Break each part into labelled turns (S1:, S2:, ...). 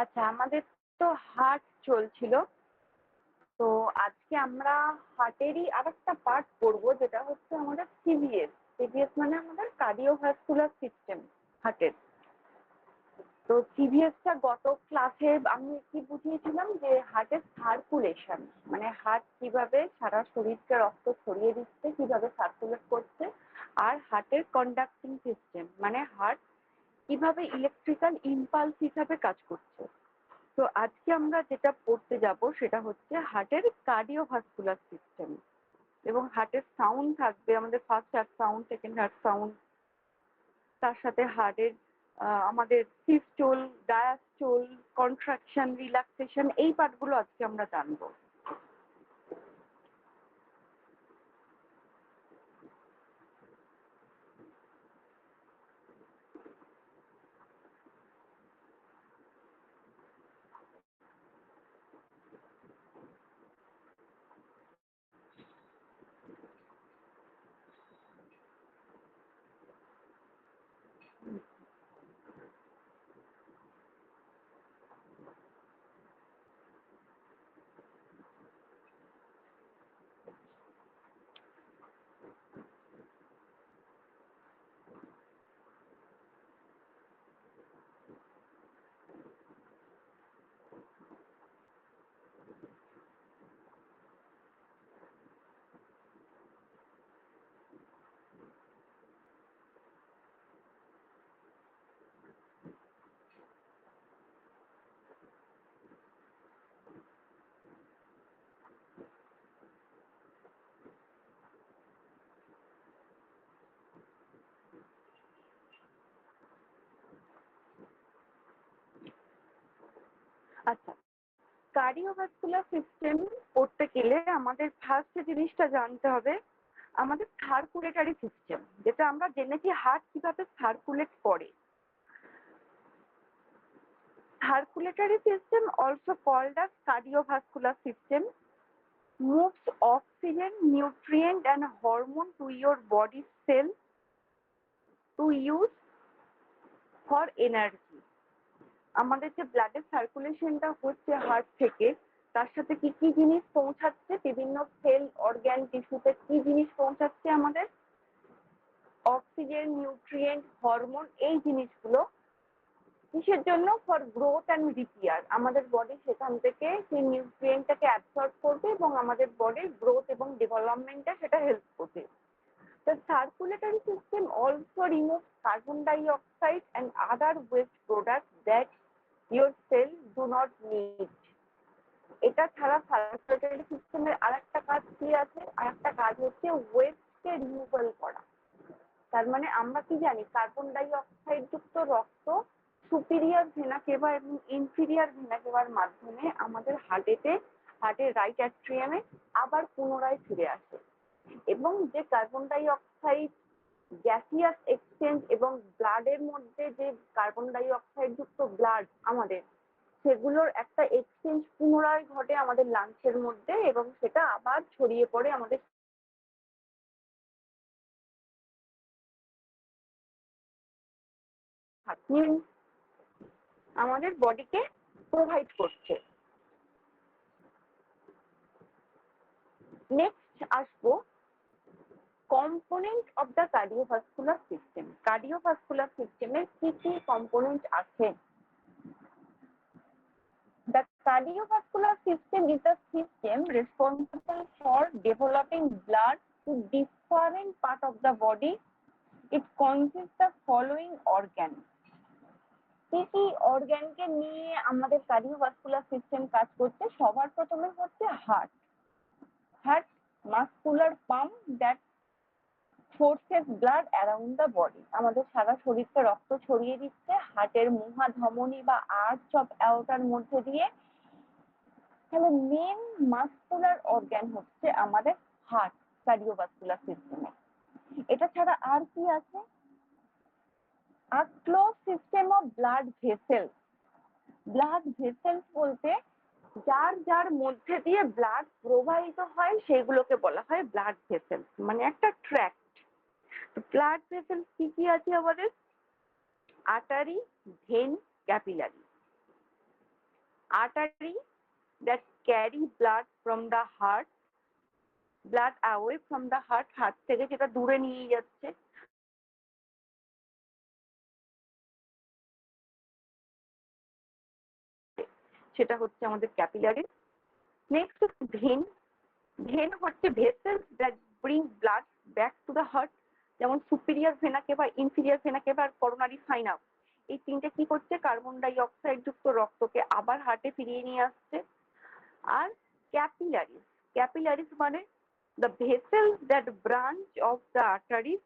S1: আচ্ছা, আমাদের তো হার্ট চলছিল। তো আজকে আমরা হার্টেরই আরেকটা পার্ট পড়বো, যেটা হচ্ছে আমাদের সিভিএস। সিভিএস মানে আমাদের কার্ডিওভাস্কুলার সিস্টেম, হার্টের। তো সিভিএসটা গত ক্লাসে আমি কি বুঝিয়েছিলাম যে হার্টের সার্কুলেশন, মানে হার্ট কিভাবে সারা শরীরকে রক্ত ছড়িয়ে দিচ্ছে, কিভাবে সার্কুলেট করছে, আর হার্টের কন্ডাক্টিং সিস্টেম মানে হার্ট কিভাবে ইলেকট্রিক্যাল ইম্পালস হিসাবে কাজ করছে। তো আজকে আমরা যেটা পড়তে যাব সেটা হচ্ছে হার্টের কার্ডিওভাস্কুলার সিস্টেম। এবং হার্টের সাউন্ড থাকবে আমাদের, first heart sound, second heart sound, তার সাথে হার্টের আমাদের সিস্টোল, ডায়াস্টোল, কন্ট্রাকশন, রিল্যাক্সেশন, এই পার্টগুলো আজকে আমরা জানবো। আচ্ছা, কার্ডিওভাস্কুলার সিস্টেম পড়তে গেলে আমাদের ফার্স্ট জিনিসটা জানতে হবে আমাদের সার্কুলেটরি সিস্টেম, যেটা আমরা জেনেছি হার্ট কিভাবে সার্কুলেট করে। Circulatory system, also called as cardiovascular system, moves oxygen, nutrient and hormone to your body cell to use for energy. আমাদের যে ব্লাডের সার্কুলেশনটা হচ্ছে হার্ট থেকে, তার সাথে কি কি জিনিস পৌঁছাচ্ছে, বিভিন্ন সেল, অর্গ্যান, টিস্যুতে কি জিনিস পৌঁছাচ্ছে আমাদের, অক্সিজেন, নিউট্রিয়েন্ট, হরমোন, এই জিনিসগুলো কিসের জন্য? For growth and repair. আমাদের বডি সেখান থেকে সেই নিউট্রিয়েন্টটাকে অ্যাবসর্ব করবে এবং আমাদের বডির গ্রোথ এবং ডেভেলপমেন্টে সেটা হেল্প করবে। The circulatory system also removes carbon dioxide and other waste products that your cells do not need. এটা ছাড়া সার্কুলেটরি সিস্টেমের আরেকটা কাজ কি আছে? আরেকটা কাজ হচ্ছে ওয়েস্টকে রিমুভাল করা। তার মানে আমরা কি জানি, কার্বন ডাই অক্সাইড যুক্ত রক্ত সুপিরিয়র ভেনা কেভা এবং ইনফিরিয়র ভেনা কেভার মাধ্যমে আমাদের হার্টের রাইট অ্যাট্রিয়ামে আবার পুনরায় ফিরে আসে। এবং যে কার্বন ডাই অক্সাইড গ্যাসিয়াস এক্সচেঞ্জ এবং ব্লাডের মধ্যে যে কার্বন ডাই অক্সাইড যুক্ত ব্লাড আমাদের, সেগুলোর একটা এক্সচেঞ্জ পুনরায় ঘটে আমাদের লাংসের মধ্যে এবং সেটা আবার ছড়িয়ে পড়ে আমাদের আমাদের বডিকে প্রোভাইড করছে। নেক্সট আসবো component of the cardiovascular system. Cardiovascular সিস্টেমের কি কি কম্পোনেন্ট আছে? The cardiovascular system is the system responsible for developing blood to different part of the body. It consists of following organs. কি কি অর্গ্যানকে নিয়ে আমাদের কার্ডিওভাস্কুলার সিস্টেম কাজ করছে? সবার প্রথমে হচ্ছে heart. Heart muscular pump that forces blood around the body. আমাদের সারা শরীরকে রক্ত ছড়িয়ে দিচ্ছে হার্টের মহাধমনী বা আর্চ অফ অ্যাওর্টার মধ্যে দিয়ে। তাহলে মেন মাসকুলার অর্গ্যান হচ্ছে আমাদের হার্ট কার্ডিওভাস্কুলার সিস্টেমে। এটা ছাড়া আর কি আছে? আর close system of blood vessels. Blood vessels বলতে যার যার মধ্যে দিয়ে ব্লাড প্রবাহিত হয় সেগুলোকে বলা হয় ব্লাড ভেসেলস, মানে একটা ট্র্যাক্ট। ব্লাড ভেসেলস কি কি আছে আমাদের? Artery, vein, capillary. artery that carry blood from the heart, blood away from the heart, heart থেকে যেটা দূরে নিয়ে যাচ্ছে, সেটা হচ্ছে আমাদের ক্যাপিলারিস। Next vein. ভেন হচ্ছে vessels that bring blood back to the heart, যেমন সুপিরিয়র ভেনাকে বা ইনফিরিয়র ভেনাকে বা করোনারি সাইন আপ, এই তিনটে কি করছে, কার্বন ডাই অক্সাইড যুক্ত রক্তকে আবার হার্টে ফিরিয়ে নিয়ে আসছে। আর ক্যাপিলারিস, ক্যাপিলারিস মানে the vessels that branch of the arteries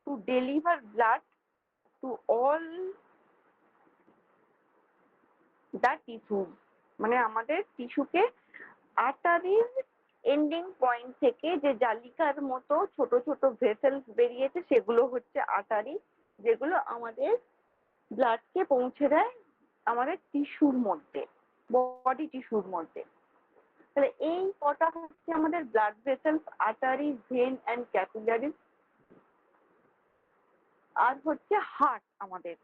S1: to deliver blood to all the tissues, মানে আমাদের টিস্যুকে আর্টারির এন্ডিং পয়েন্ট থেকে যে জালিকার মতো ছোট ছোট ভেসেলস বেরিয়েছে সেগুলো হচ্ছে আর্টারি, যেগুলো আমাদের ব্লাডকে পৌঁছে দেয় আমাদের টিস্যুর মধ্যে, বডি টিস্যুর মধ্যে। তাহলে এই কটা হচ্ছে আমাদের blood vessels, artery, vein and capillary. আর হচ্ছে হার্ট আমাদের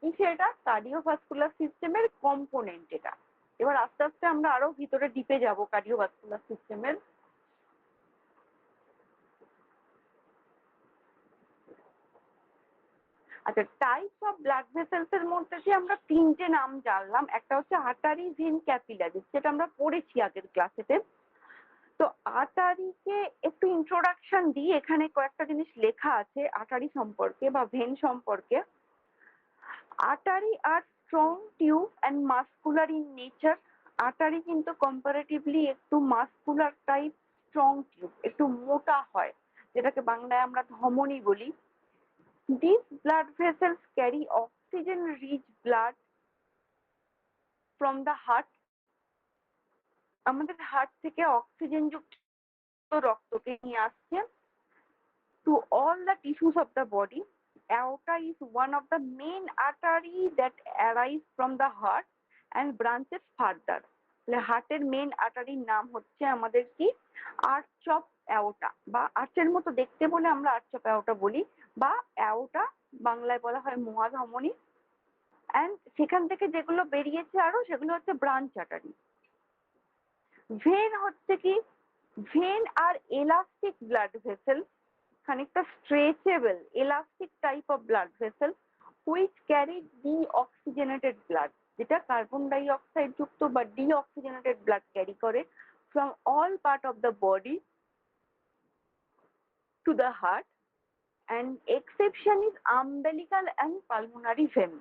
S1: কি, সেটা কার্ডিওভাস্কুলার সিস্টেমের কম্পোনেন্ট এটা। এবার আস্তে আস্তে আমরা আরো ভিতরে ডিপে যাব কার্ডিওভাস্কুলার সিস্টেমের। আচ্ছা, টাইপস অফ ব্লাড ভেসেলস এর মধ্যে যে আমরা তিনটে নাম জানলাম, একটা হচ্ছে আর্টারি, ভেন, ক্যাপিলারি, যেটা আমরা পড়েছি আগের ক্লাসেতে। তো আর্টারিকে একটু ইন্ট্রোডাকশন দিই, এখানে কয়েকটা জিনিস লেখা আছে আর্টারি সম্পর্কে বা ভেন সম্পর্কে। Artery are strong tube and muscular in nature. Artery কিন্তু কম্পারেটিভলি একটু মাসকুলার টাইপ, স্ট্রং টিউব একটু মোটা হয়, যেটাকে বাংলায় আমরা ধমনী বলি। These blood vessels carry oxygen-rich blood from the heart. আমাদের হার্ট থেকে অক্সিজেন যুক্ত রক্তকে নিয়ে আসছে to all the tissues of the body. Aorta is one of the main arteries that arise from the heart and branches further. হার্টের main আর্টারির নাম হচ্ছে আমাদের কি, আর্চ অফ অ্যাওটা, বা আর্চের মতো দেখতে বলে আমরা আর্চ অফ অ্যাওটা বলি, বা অ্যাওটা বাংলায় বলা হয় মহাধমনী। অ্যান্ড সেখান থেকে যেগুলো বেরিয়েছে আরো সেগুলো হচ্ছে ব্রাঞ্চ আর্টারি। ভেন হচ্ছে কি, ভেন আর এলাস্টিক ব্লাড ভেসেল, খানিকটা stretchable elastic type of blood vessel which carry deoxygenated blood, যেটা কার্বন ডাই অক্সাইড যুক্ত বা ডিঅক্সিজেনেটেড ব্লাড ক্যারি করে from all part of the body to the heart. And exception is umbilical and pulmonary vein.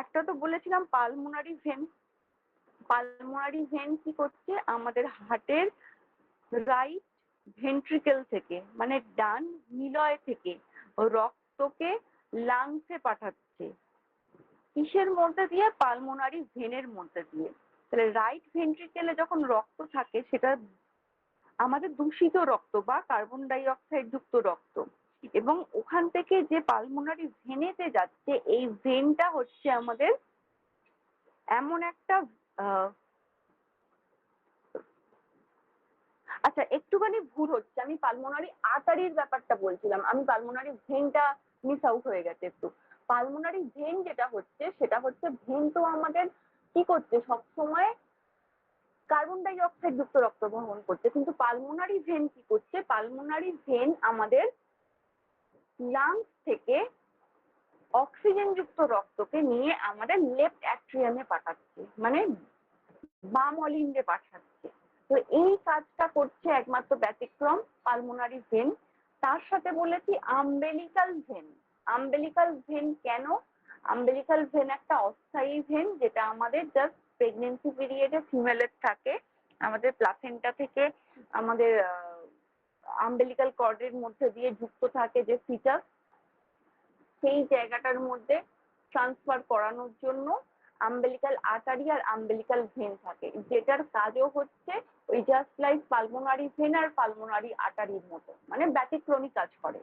S1: একটা তো বলেছিলাম পালমোনারি ভেন। পালমোনারি ভেন কি করছে, আমাদের হার্টের রাইট ভেন্ট্রিকেল থেকে মানে ডান নিলয় থেকে রক্তকে লাংসে পাঠাচ্ছে, কিসের মধ্যে দিয়ে, পালমোনারি ভেনের মধ্যে দিয়ে। তাহলে রাইট ভেন্ট্রিকেলে যখন রক্ত থাকে সেটা আমাদের দূষিত রক্ত বা কার্বন ডাই অক্সাইড যুক্ত রক্ত, এবং ওখান থেকে যে পালমোনারি ভেনেতে যাচ্ছে, এই ভেনটা হচ্ছে আমাদের এমন একটা আচ্ছা একটুখানি ভুল হচ্ছে, আমি পালমোনারি আর্টারির ব্যাপারটা বলছিলাম, আমি পালমোনারি ভেনটা মিস আউট হয়ে গেছে একটু। পালমোনারি ভেন যেটা হচ্ছে সেটা হচ্ছে, ভেন তো আমাদের কি করছে সবসময় কার্বন ডাই অক্সাইড যুক্ত রক্ত বহন করছে, কিন্তু পালমোনারি ভেন কি করছে, পালমোনারি ভেন আমাদের লাংস থেকে অক্সিজেন যুক্ত রক্তকে নিয়ে আমাদের লেফট অ্যাট্রিয়ামে পাঠাচ্ছে, মানে বাম অলিন্ডে পাঠাচ্ছে। তো এই কাজটা করছে একমাত্র ব্যতিক্রম পালমোনারি ভেন। তার সাথে বলেছি আম্বেলিকাল ভেন। আম্বেলিকাল ভেন কেন, আম্বেলিকাল ভেন একটা অস্থায়ী ভেন, যেটা আমাদের জাস্ট প্রেগনেন্সি পিরিয়ডে ফিমেলের থাকে, আমাদের প্লাসেন্টা থেকে আমাদের আম্বেলিকাল কর্ডের মধ্যে দিয়ে যুক্ত থাকে যে ফিটাস, সেই জায়গাটার মধ্যে ট্রান্সফার করানোর জন্য umbilical artery R umbilical when থাকে, যেটার কাজও হচ্ছে ওই জাস্ট লাইক পালমোনারি ভেন আর পালমোনারি আর্টারির মতো, মানে ব্যতিক্রমী কাজ করে।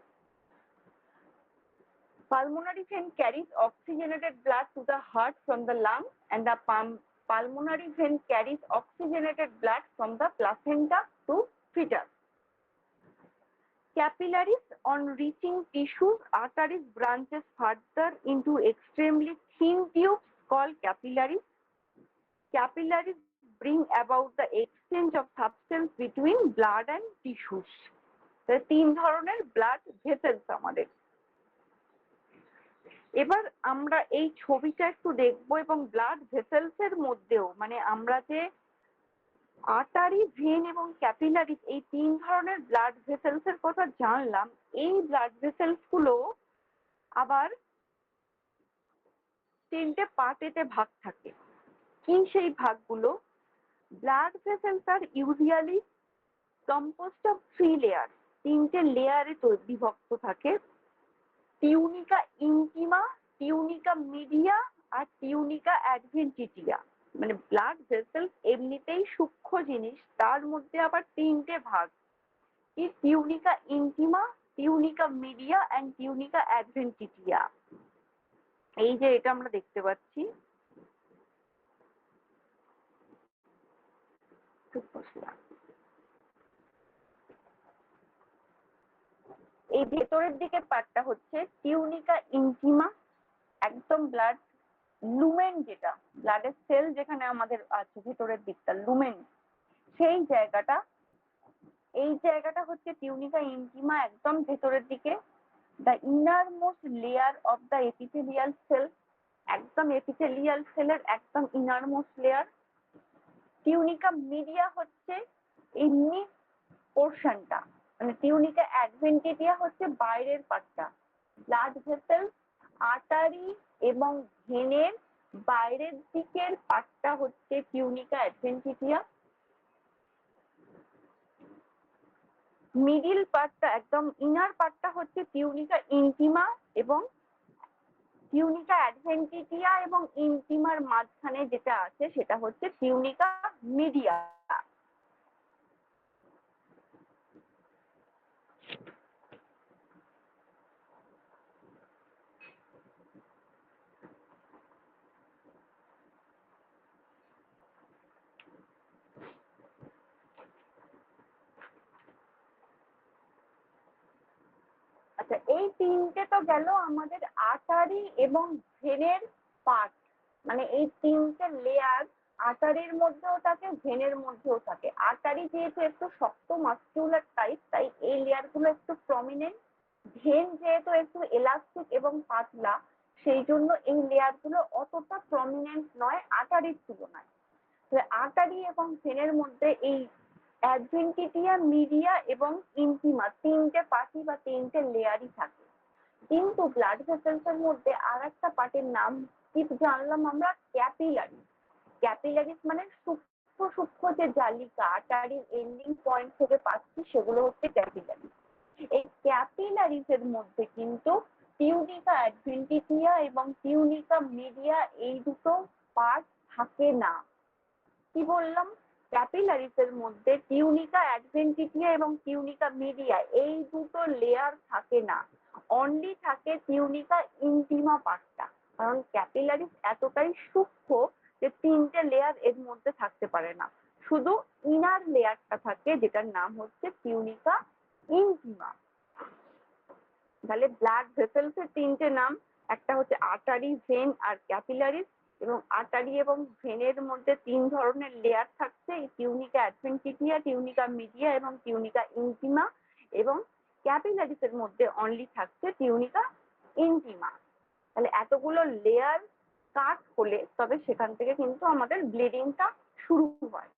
S1: Pulmonary vein carries oxygenated blood to the heart from the lung, and the pulmonary vein carries oxygenated blood from the placenta to fetus. Capillaries, on reaching tissues, arteries branches further into extremely thin tubes called capillaries. capillaries bring about the exchange of substance between blood and tissues. তিন ধরনের blood vessels আমাদের। এবার আমরা এই ছবিটা একটু দেখবো এবং ব্লাড ভেসেলস এর মধ্যেও মানে আমরা যে আর্টারি, ভেন এবং ক্যাপিলারিস এই তিন ধরনের ব্লাড ভেসেলস এর কথা জানলাম, এই ব্লাড ভেসেলস গুলো আবার তিনটে পার্টেতে ভাগ থাকে। কি সেই ভাগগুলো? ব্লাড ভেসেলস আর usually composed of three layer, তিনটে লেয়ারে বিভক্ত থাকে। টিউনিকা ইনটিমা, টিউনিকা মিডিয়া আর টিউনিকা অ্যাডভেন্টিটিয়া। মানে ব্লাড ভেসেলস এমনিতেই সূক্ষ্ম জিনিস, তার মধ্যে আবার তিনটে ভাগ, কি tunica intima, tunica media and tunica adventitia. এই যে এটা আমরা দেখতে পাচ্ছি, এই ভেতরের দিকে পার্টটা হচ্ছে টিউনিকা ইনটিমা, একদম ব্লাড লুমেন, যেটা ব্লাডের সেল যেখানে আমাদের আছে ভেতরের দিকটা লুমেন, সেই জায়গাটা, এই জায়গাটা হচ্ছে টিউনিকা ইনটিমা, একদম ভেতরের দিকে। The inner most layer of the epithelial cell, একদম এপিথেলিয়াল সেলের একদম inner most layer. Tunica media হচ্ছে এই মিড পোর্শনটা, মানে টিউনিকা অ্যাডভেন্টিটিয়া হচ্ছে বাইরের পার্টটা। ব্লাড ভেসেল, আর্টারি এবং ভেনের বাইরের দিকের পার্টটা হচ্ছে টিউনিকা অ্যাডভেন্টিটিয়া। মিডিল পার্টটা, একদম ইনার পার্টটা হচ্ছে টিউনিকা ইনটিমা, এবং টিউনিকা অ্যাডভেন্টিটিয়া এবং ইনটিমার মাঝখানে যেটা আছে সেটা হচ্ছে টিউনিকা মিডিয়া। আচ্ছা, এই তিনটে তো গেল আমাদের আর্টারি এবং ভেনের পার্ট, মানে এই তিনটে লেয়ার আর্টারির মধ্যেও থাকে, ভেনের মধ্যেও থাকে। আর্টারি যেহেতু একটু শক্ত মাস্কুলার টাইপ, তাই এই লেয়ার গুলো একটু প্রমিনেন্ট। ভেন যেহেতু একটু এলাস্টিক এবং পাতলা, সেই জন্য এই লেয়ার গুলো অতটা প্রমিনেন্ট নয় আর্টারির তুলনায়। আর্টারি এবং ভেনের মধ্যে এই অ্যাডভেন্টিটিয়া, মিডিয়া এবং ইনটিমা তিনটে পার্টি বা তিনটে লেয়ারই থাকে। কিন্তু ব্লাড ভেসেলস এর মধ্যে আর একটা পার্টের নাম কি জানলাম আমরা? ক্যাপিলারি। ক্যাপিলারিস মানে সূক্ষ্ম সূক্ষ্ম যে জালিকা আর্টারির এন্ডিং পয়েন্ট থেকে পাচ্ছি, সেগুলো হচ্ছে ক্যাপিলারি। এই ক্যাপিলারিস এর মধ্যে কিন্তু টিউনিকা অ্যাডভেন্টিটিয়া এবং টিউনিকা মিডিয়া এই দুটো পার্ট থাকে না। কি বললাম? ক্যাপিলারিস এর মধ্যে টিউনিকা অ্যাডভেন্টিটিয়া এবং টিউনিকা মিডিয়া এই দুটো লেয়ার থাকে না, অনলি থাকে টিউনিকা ইনটিমা পার্টটা। কারণ ক্যাপিলারিস এতটাই সূক্ষ্ম যে তিনটে লেয়ার এর মধ্যে থাকতে পারে না, শুধু ইনার লেয়ারটা থাকে, যেটার নাম হচ্ছে টিউনিকা ইনটিমা। তাহলে ব্লাড ভেসেলস এর তিনটে নাম, একটা হচ্ছে আর্টারি, ভেন আর ক্যাপিলারিস। এবং আর্টারি এবং ভেনের মধ্যে তিন ধরনের লেয়ার থাকছে, টিউনিকা অ্যাডভেন্টিটিয়া, টিউনিকা মিডিয়া এবং টিউনিকা ইনটিমা। এবং ক্যাপিলারিস এর মধ্যে অনলি থাকছে টিউনিকা ইনটিমা। তাহলে এতগুলো লেয়ার কাট হলে তবে সেখান থেকে কিন্তু আমাদের ব্লিডিংটা শুরু হয়।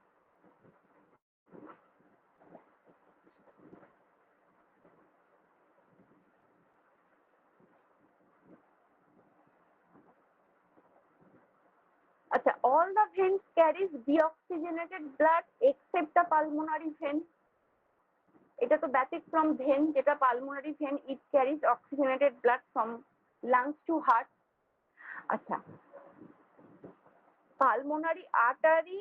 S1: আচ্ছা, all the veins carries deoxygenated blood except the pulmonary vein. এটা তো ব্যতিক্রম ভেন, যেটা pulmonary vein, it carries oxygenated blood from lungs to heart. আচ্ছা, পালমোনারি আর্টারি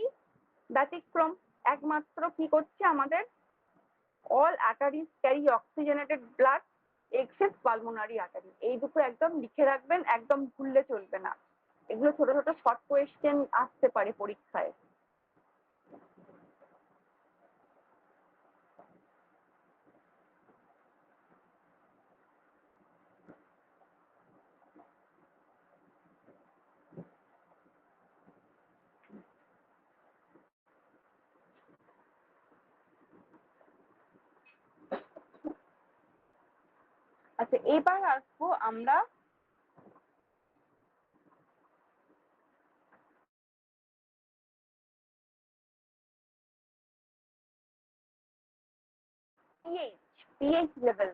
S1: ব্যতিক্রম, একমাত্র কি করছে আমাদের all arteries carry oxygenated blood except pulmonary artery. এই দুটো একদম লিখে রাখবেন, একদম ভুললে চলবে না। এগুলো ছোট ছোট শর্ট কোয়েশ্চেন আসতে পারে পরীক্ষায়। আচ্ছা, এবার আসবো আমরা pH level.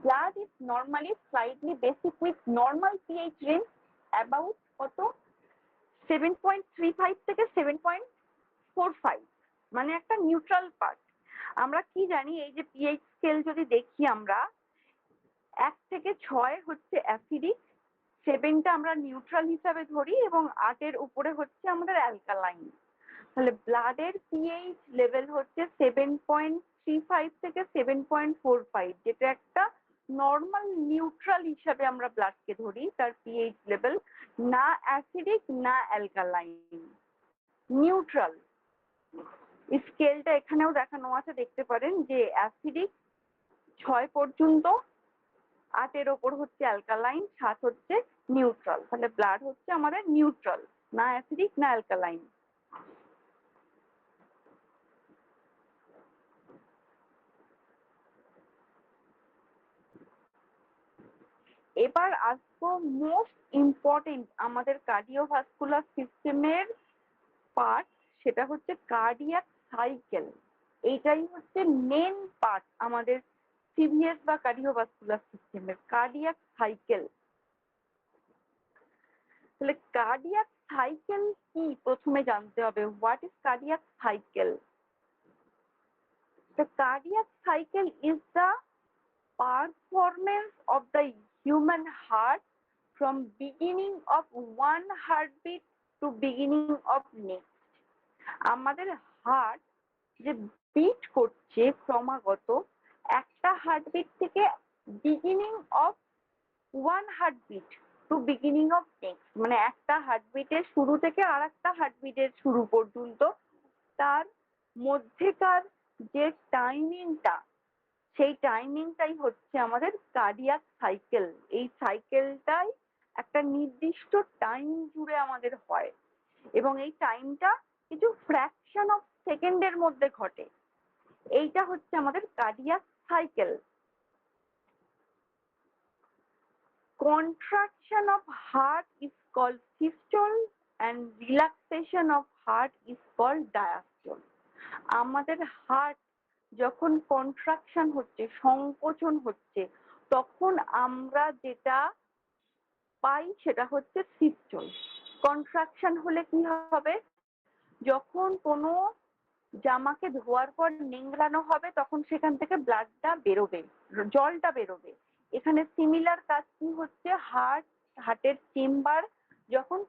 S1: Blood is normally slightly basic with normal pH range about কত 7.35 থেকে 7.45, মানে একটা নিউট্রাল পার্ট। আমরা কি জানি, এই যে পিএইচ স্কেল যদি দেখি আমরা, 1 থেকে 6 হচ্ছে অ্যাসিডিক, 7টা আমরা নিউট্রাল হিসাবে ধরি এবং 8-এর উপরে হচ্ছে আমাদের অ্যালকালাইন। তাহলে ব্লাডের পিএইচ লেভেল হচ্ছে 7.35 থেকে 7.45, যেটা একটা নর্মাল নিউট্রাল হিসাবে আমরা ব্লাডকে ধরি, তার পিএইচ লেভেল না অ্যাসিডিক না অ্যালকালাইন, নিউট্রাল। স্কেলটা এখানেও দেখানো আছে, দেখতে পারেন যে অ্যাসিডিক 6 পর্যন্ত, 8-এর ওপর হচ্ছে অ্যালকালাইন, 7 হচ্ছে নিউট্রাল। তাহলে ব্লাড হচ্ছে আমাদের নিউট্রাল, না অ্যাসিডিক না অ্যালকালাইন। এবার আসবো মোস্ট ইম্পর্টেন্ট আমাদের কার্ডিওভাস্কুলার সিস্টেমের পার্ট, সেটা হচ্ছে কার্ডিয়াক সাইকেল। এইটাই হচ্ছে মেন পার্ট আমাদের সিভিএস বা কার্ডিওভাস্কুলার সিস্টেমের, কার্ডিয়াক সাইকেল। তাহলে কার্ডিয়াক সাইকেল কি প্রথমে জানতে হবে, what is cardiac cycle? The cardiac cycle is the performance of the human heart from beginning of one heartbeat to beginning of next. আমাদের heart যে বিট করছে ক্রমাগত, একটা হার্টবিট থেকে beginning of one heartbeat to beginning of next, মানে একটা হার্টবিটের শুরু থেকে আর একটা হার্টবিটের শুরু পর্যন্ত তার মধ্যেকার যে টাইমিংটা, সেই টাইমিংটাই হচ্ছে আমাদের কার্ডিয়াক সাইকেল। এই সাইকেলটাই একটা নির্দিষ্ট টাইম জুড়ে আমাদের হয় এবং এই টাইমটা কিছু ফ্র্যাকশন অফ সেকেন্ডের মধ্যে ঘটে। এইটা হচ্ছে আমাদের cardiac cycle. Contraction of heart is called systole and relaxation of heart is called diastole. আমাদের হার্ট যখন কন্ট্রাকশন হচ্ছে, সংকোচন হচ্ছে, তখন আমরা যেটা পাই সেটা হচ্ছে সিস্টোল। কন্ট্রাকশন হলে কি হবে, যখন কোনো জামাকে ধোয়ার পর নিংড়ানো হবে তখন সেখান থেকে ব্লাডটা বেরোবে, জলটা বেরোবে। এখানে সিমিলার কাজ কি হচ্ছে, হার্টের চেম্বার যখন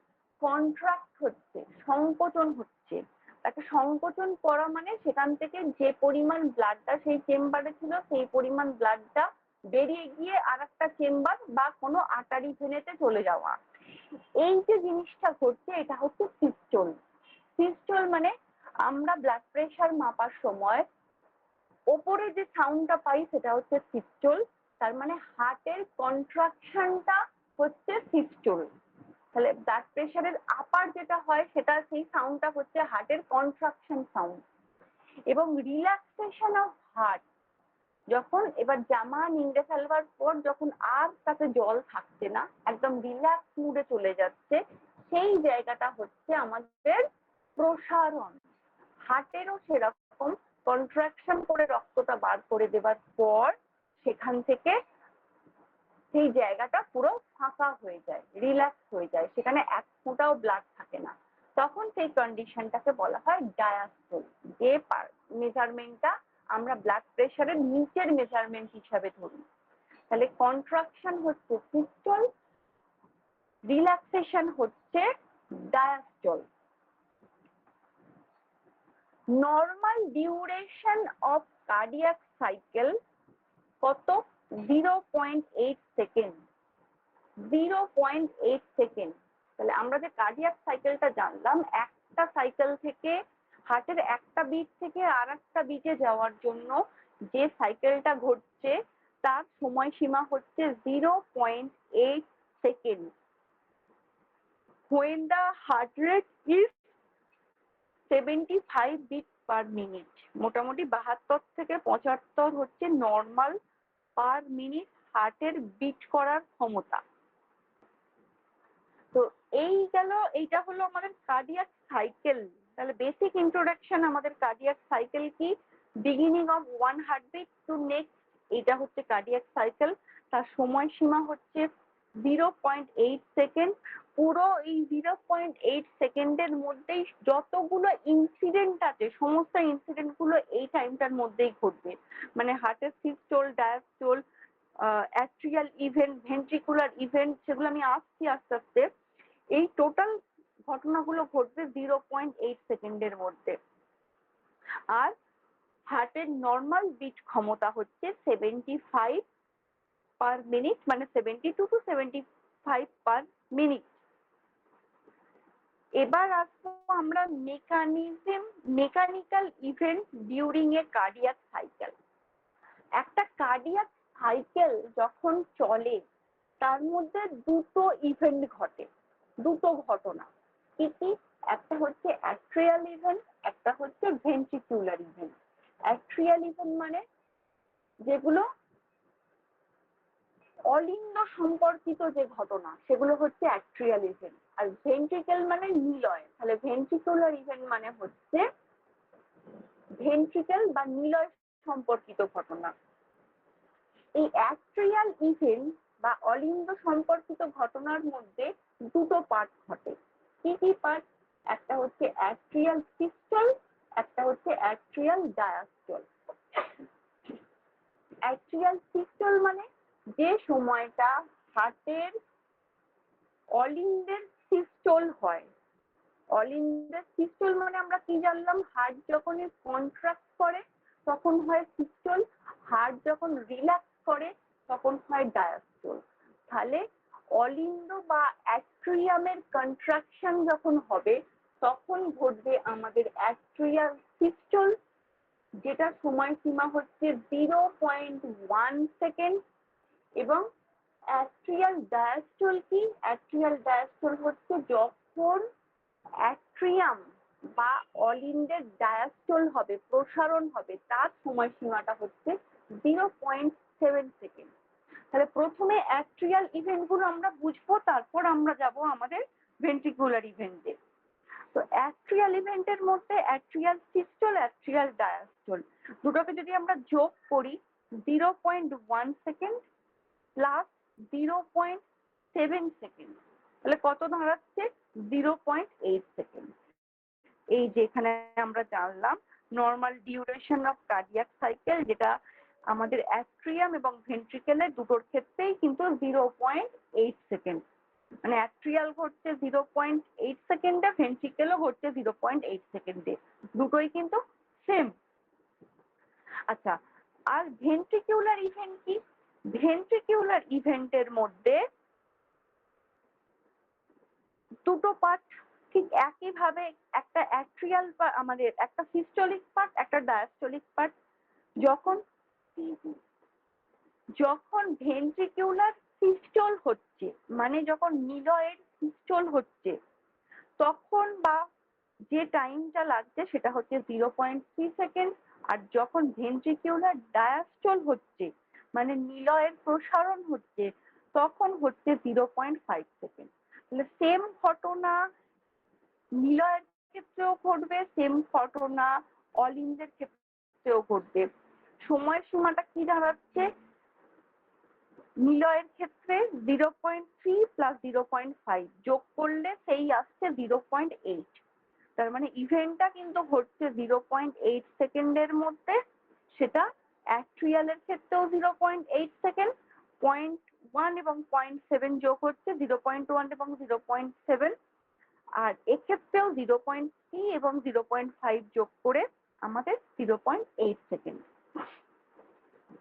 S1: কন্ট্রাক্ট হচ্ছে, সংকোচন হচ্ছে, তাকে সংকোচন করা মানে সেখান থেকে যে পরিমাণ ব্লাডটা সেই চেম্বারে ছিল সেই পরিমাণ ব্লাডটা বেরিয়ে গিয়ে আর একটা চেম্বার বা কোনো আর্টারি ভেনেতে চলে যাওয়া। এই যে জিনিসটা ঘটছে এটা হচ্ছে সিস্টোল। সিস্টোল মানে আমরা ব্লাড প্রেশার মাপার সময় ওপরে যে সাউন্ডটা পাই সেটা হচ্ছে সিস্টোল, তার মানে হার্টের কন্ট্রাকশনটা হচ্ছে সিস্টোল। তাহলে ব্লাড প্রেশারের আপার যেটা হয় সেটা, সেই সাউন্ডটা হচ্ছে হার্টের কন্ট্রাকশন সাউন্ড। এবং রিল্যাক্সেশন অফ হার্ট, যখন এবার জামা নিংড়ে ফেলবার পর যখন আর তাতে জল থাকছে না, একদম রিল্যাক্স মুডে চলে যাচ্ছে, সেই জায়গাটা হচ্ছে আমাদের প্রসারণ। হার্টেরও সেরকম কন্ট্রাকশন করে রক্তটা বার করে দেওয়ার পর সেখান থেকে সেই জায়গাটা পুরো ফাঁকা হয়ে যায়, রিল্যাক্স হয়ে যায়, সেখানে এক ফোঁটাও ব্লাড থাকে না। তখন সেই কন্ডিশনটাকে বলা হয় ডায়াস্টোল, যে মেজারমেন্টটা আমরা ব্লাড প্রেশারের নিচের মেজারমেন্ট হিসাবে ধরি। তাহলে কন্ট্রাকশন হচ্ছে সিস্টোল, রিল্যাক্সেশন হচ্ছে diastole. Normal duration of cardiac cycle কত, 0.8 সেকেন্ড। 0.8 সেকেন্ড। তাহলে আমরা যে কার্ডিয়াক সাইকেলটা জানলাম, একটা সাইকেল থেকে, হার্টের একটা বিট থেকে আর একটা বিটে যাওয়ার জন্য যে সাইকেলটা ঘটছে তার সময়সীমা হচ্ছে 0.8 second. When the heart rate is 75 beats per minute. মোটামুটি 72 থেকে 75 হচ্ছে নর্মাল পার মিনিট হার্টের বিট করার ক্ষমতা। তো এইটা হলো আমাদের কার্ডিয়াক সাইকেল। তাহলে বেসিক ইন্ট্রোডাকশন আমাদের কার্ডিয়াক সাইকেল কি, beginning of one heartbeat to next, এটা হচ্ছে কার্ডিয়াক সাইকেল। তার সময়সীমা হচ্ছে 0.8 সেকেন্ড। পুরো এই 0.8 সেকেন্ডের মধ্যেই যতগুলো ইনসিডেন্ট আছে সমস্ত ইনসিডেন্ট গুলো এই টাইমটার মধ্যেই ঘটবে। মানে হার্টের systole, diastole, atrial event, ventricular event, সেগুলো আমি আসছি আস্তে আস্তে। এই টোটাল ঘটনাগুলো ঘটবে 0.8 সেকেন্ডের মধ্যে। আর হার্টের নর্মাল বিট ক্ষমতা হচ্ছে 75 পার মিনিট, মানে 72 টু 75 পার মিনিট। এবার আসবো আমরা mechanical event during a cardiac cycle. একটা কার্ডিয়াক সাইকেল যখন চলে তার মধ্যে দুটো ইভেন্ট ঘটে, দুটো ঘটনা। কি কি? একটা হচ্ছে অ্যাট্রিয়াল ইভেন্ট, একটা হচ্ছে ভেন্ট্রিকুলার ইভেন্ট। অ্যাট্রিয়াল ইভেন্ট মানে যেগুলো অলিন্দ সম্পর্কিত যে ঘটনা সেগুলো হচ্ছে অ্যাট্রিয়াল ইভেন্ট। আর ভেন্ট্রিকেল মানে নিলয়। তাহলে ভেন্ট্রিকুলার ইভেন্ট মানে হচ্ছে ভেন্ট্রিকেল বা নিলয় সম্পর্কিত ঘটনা। এই অ্যাট্রিয়াল ইভেন্ট বা অলিন্দ সম্পর্কিত ঘটনার মধ্যে দুটো পার্ট ঘটে। কি কি পার্ট? একটা হচ্ছে অ্যাট্রিয়াল সিস্টল, একটা হচ্ছে অ্যাট্রিয়াল ডায়াস্টল। অ্যাট্রিয়াল সিস্টল মানে যে সময়টা হার্টের অলিন্দের সিস্টল হয়। অলিন্দের সিস্টল মানে আমরা কি জানলাম? হার্ট যখন কন্ট্রাক্ট করে তখন হয় সিস্টল, হার্ট যখন রিল্যাক্স করে তখন হয় ডায়াস্টল। তাহলে অলিন্দ বা অ্যাট্রিয়ামের কন্ট্রাকশন যখন হবে তখন ঘটবে আমাদের অ্যাট্রিয়াল সিস্টল, যেটা সময়সীমা হচ্ছে 0.1 সেকেন্ড। এবং অ্যাট্রিয়াল ডায়াস্টল কি? অ্যাট্রিয়াল ডায়াস্টল হচ্ছে যখন অ্যাট্রিয়াম বা অলিন্দের ডায়াস্টল হবে, প্রসারণ হবে, তার সময়সীমাটা হচ্ছে 0.7 সেকেন্ড। তাহলে প্রথমে অ্যাট্রিয়াল ইভেন্ট গুলো আমরা বুঝবো, তারপর আমরা যাব আমাদের ভেন্ট্রিকুলার ইভেন্টে। তো অ্যাট্রিয়াল ইভেন্টের মধ্যে অ্যাট্রিয়াল সিস্টল, অ্যাট্রিয়াল ডায়াস্টল দুটোকে যদি আমরা যোগ করি 0.1 সেকেন্ড প্লাস 0.7 সেকেন্ড, তাহলে কত দাঁড়াচ্ছে? 0.8 সেকেন্ড। এই যে এখানে আমরা জানলাম normal duration of cardiac cycle, যেটা আমাদের অ্যাট্রিয়াম এবং ভেন্ট্রিকেলের দুটোর ক্ষেত্রেই কিন্তু 0.8 সেকেন্ড। মানে অ্যাট্রিয়াল ঘটছে 0.8 সেকেন্ডে, ভেন্ট্রিকেলও ঘটছে 0.8 সেকেন্ডে, দুটোই কিন্তু সেম। আচ্ছা, আর ভেন্ট্রিকিউলার ইভেন্ট কি? ভেন্ট্রিকিউলার ইভেন্টের মধ্যে দুটো পার্ট ঠিক একইভাবে, একটা অ্যাট্রিয়াল বা আমাদের একটা সিস্টোলিক পার্ট, একটা ডায়াস্টোলিক পার্ট। যখন যখন ভেন্ট্রিকিউলার সিস্টোল হচ্ছে, মানে যখন নিলয়ের সিস্টোল হচ্ছে, তখন বা যে টাইমটা লাগছে সেটা হচ্ছে 0.3 সেকেন্ড। আর যখন ভেন্ট্রিকিউলার ডায়াস্টল হচ্ছে, মানে নিলয়ের প্রসারণ হচ্ছে, তখন হচ্ছে 0.5 সেকেন্ড। তাহলে সেম ঘটনা নিলয়ের ক্ষেত্রেও ঘটবে, সেম ঘটনা অলিন্দের ক্ষেত্রেও ঘটবে। সময়সীমাটা কি দাঁড়াচ্ছে? নিলয়ের ক্ষেত্রে 0.3 প্লাস 0.5 যোগ করলে সেই আসছে 0.8। তার মানে ইভেন্টটা কিন্তু ঘটছে 0.8 সেকেন্ডের মধ্যে। সেটা অ্যাট্রিয়ালের ক্ষেত্রেও 0.8 সেকেন্ড, 0.1 এবং 0.7 যোগ হচ্ছে 0.1 এবং 0.7। আর এক্ষেত্রেও 0.3 এবং 0.5 যোগ করে আমাদের 0.8 সেকেন্ড।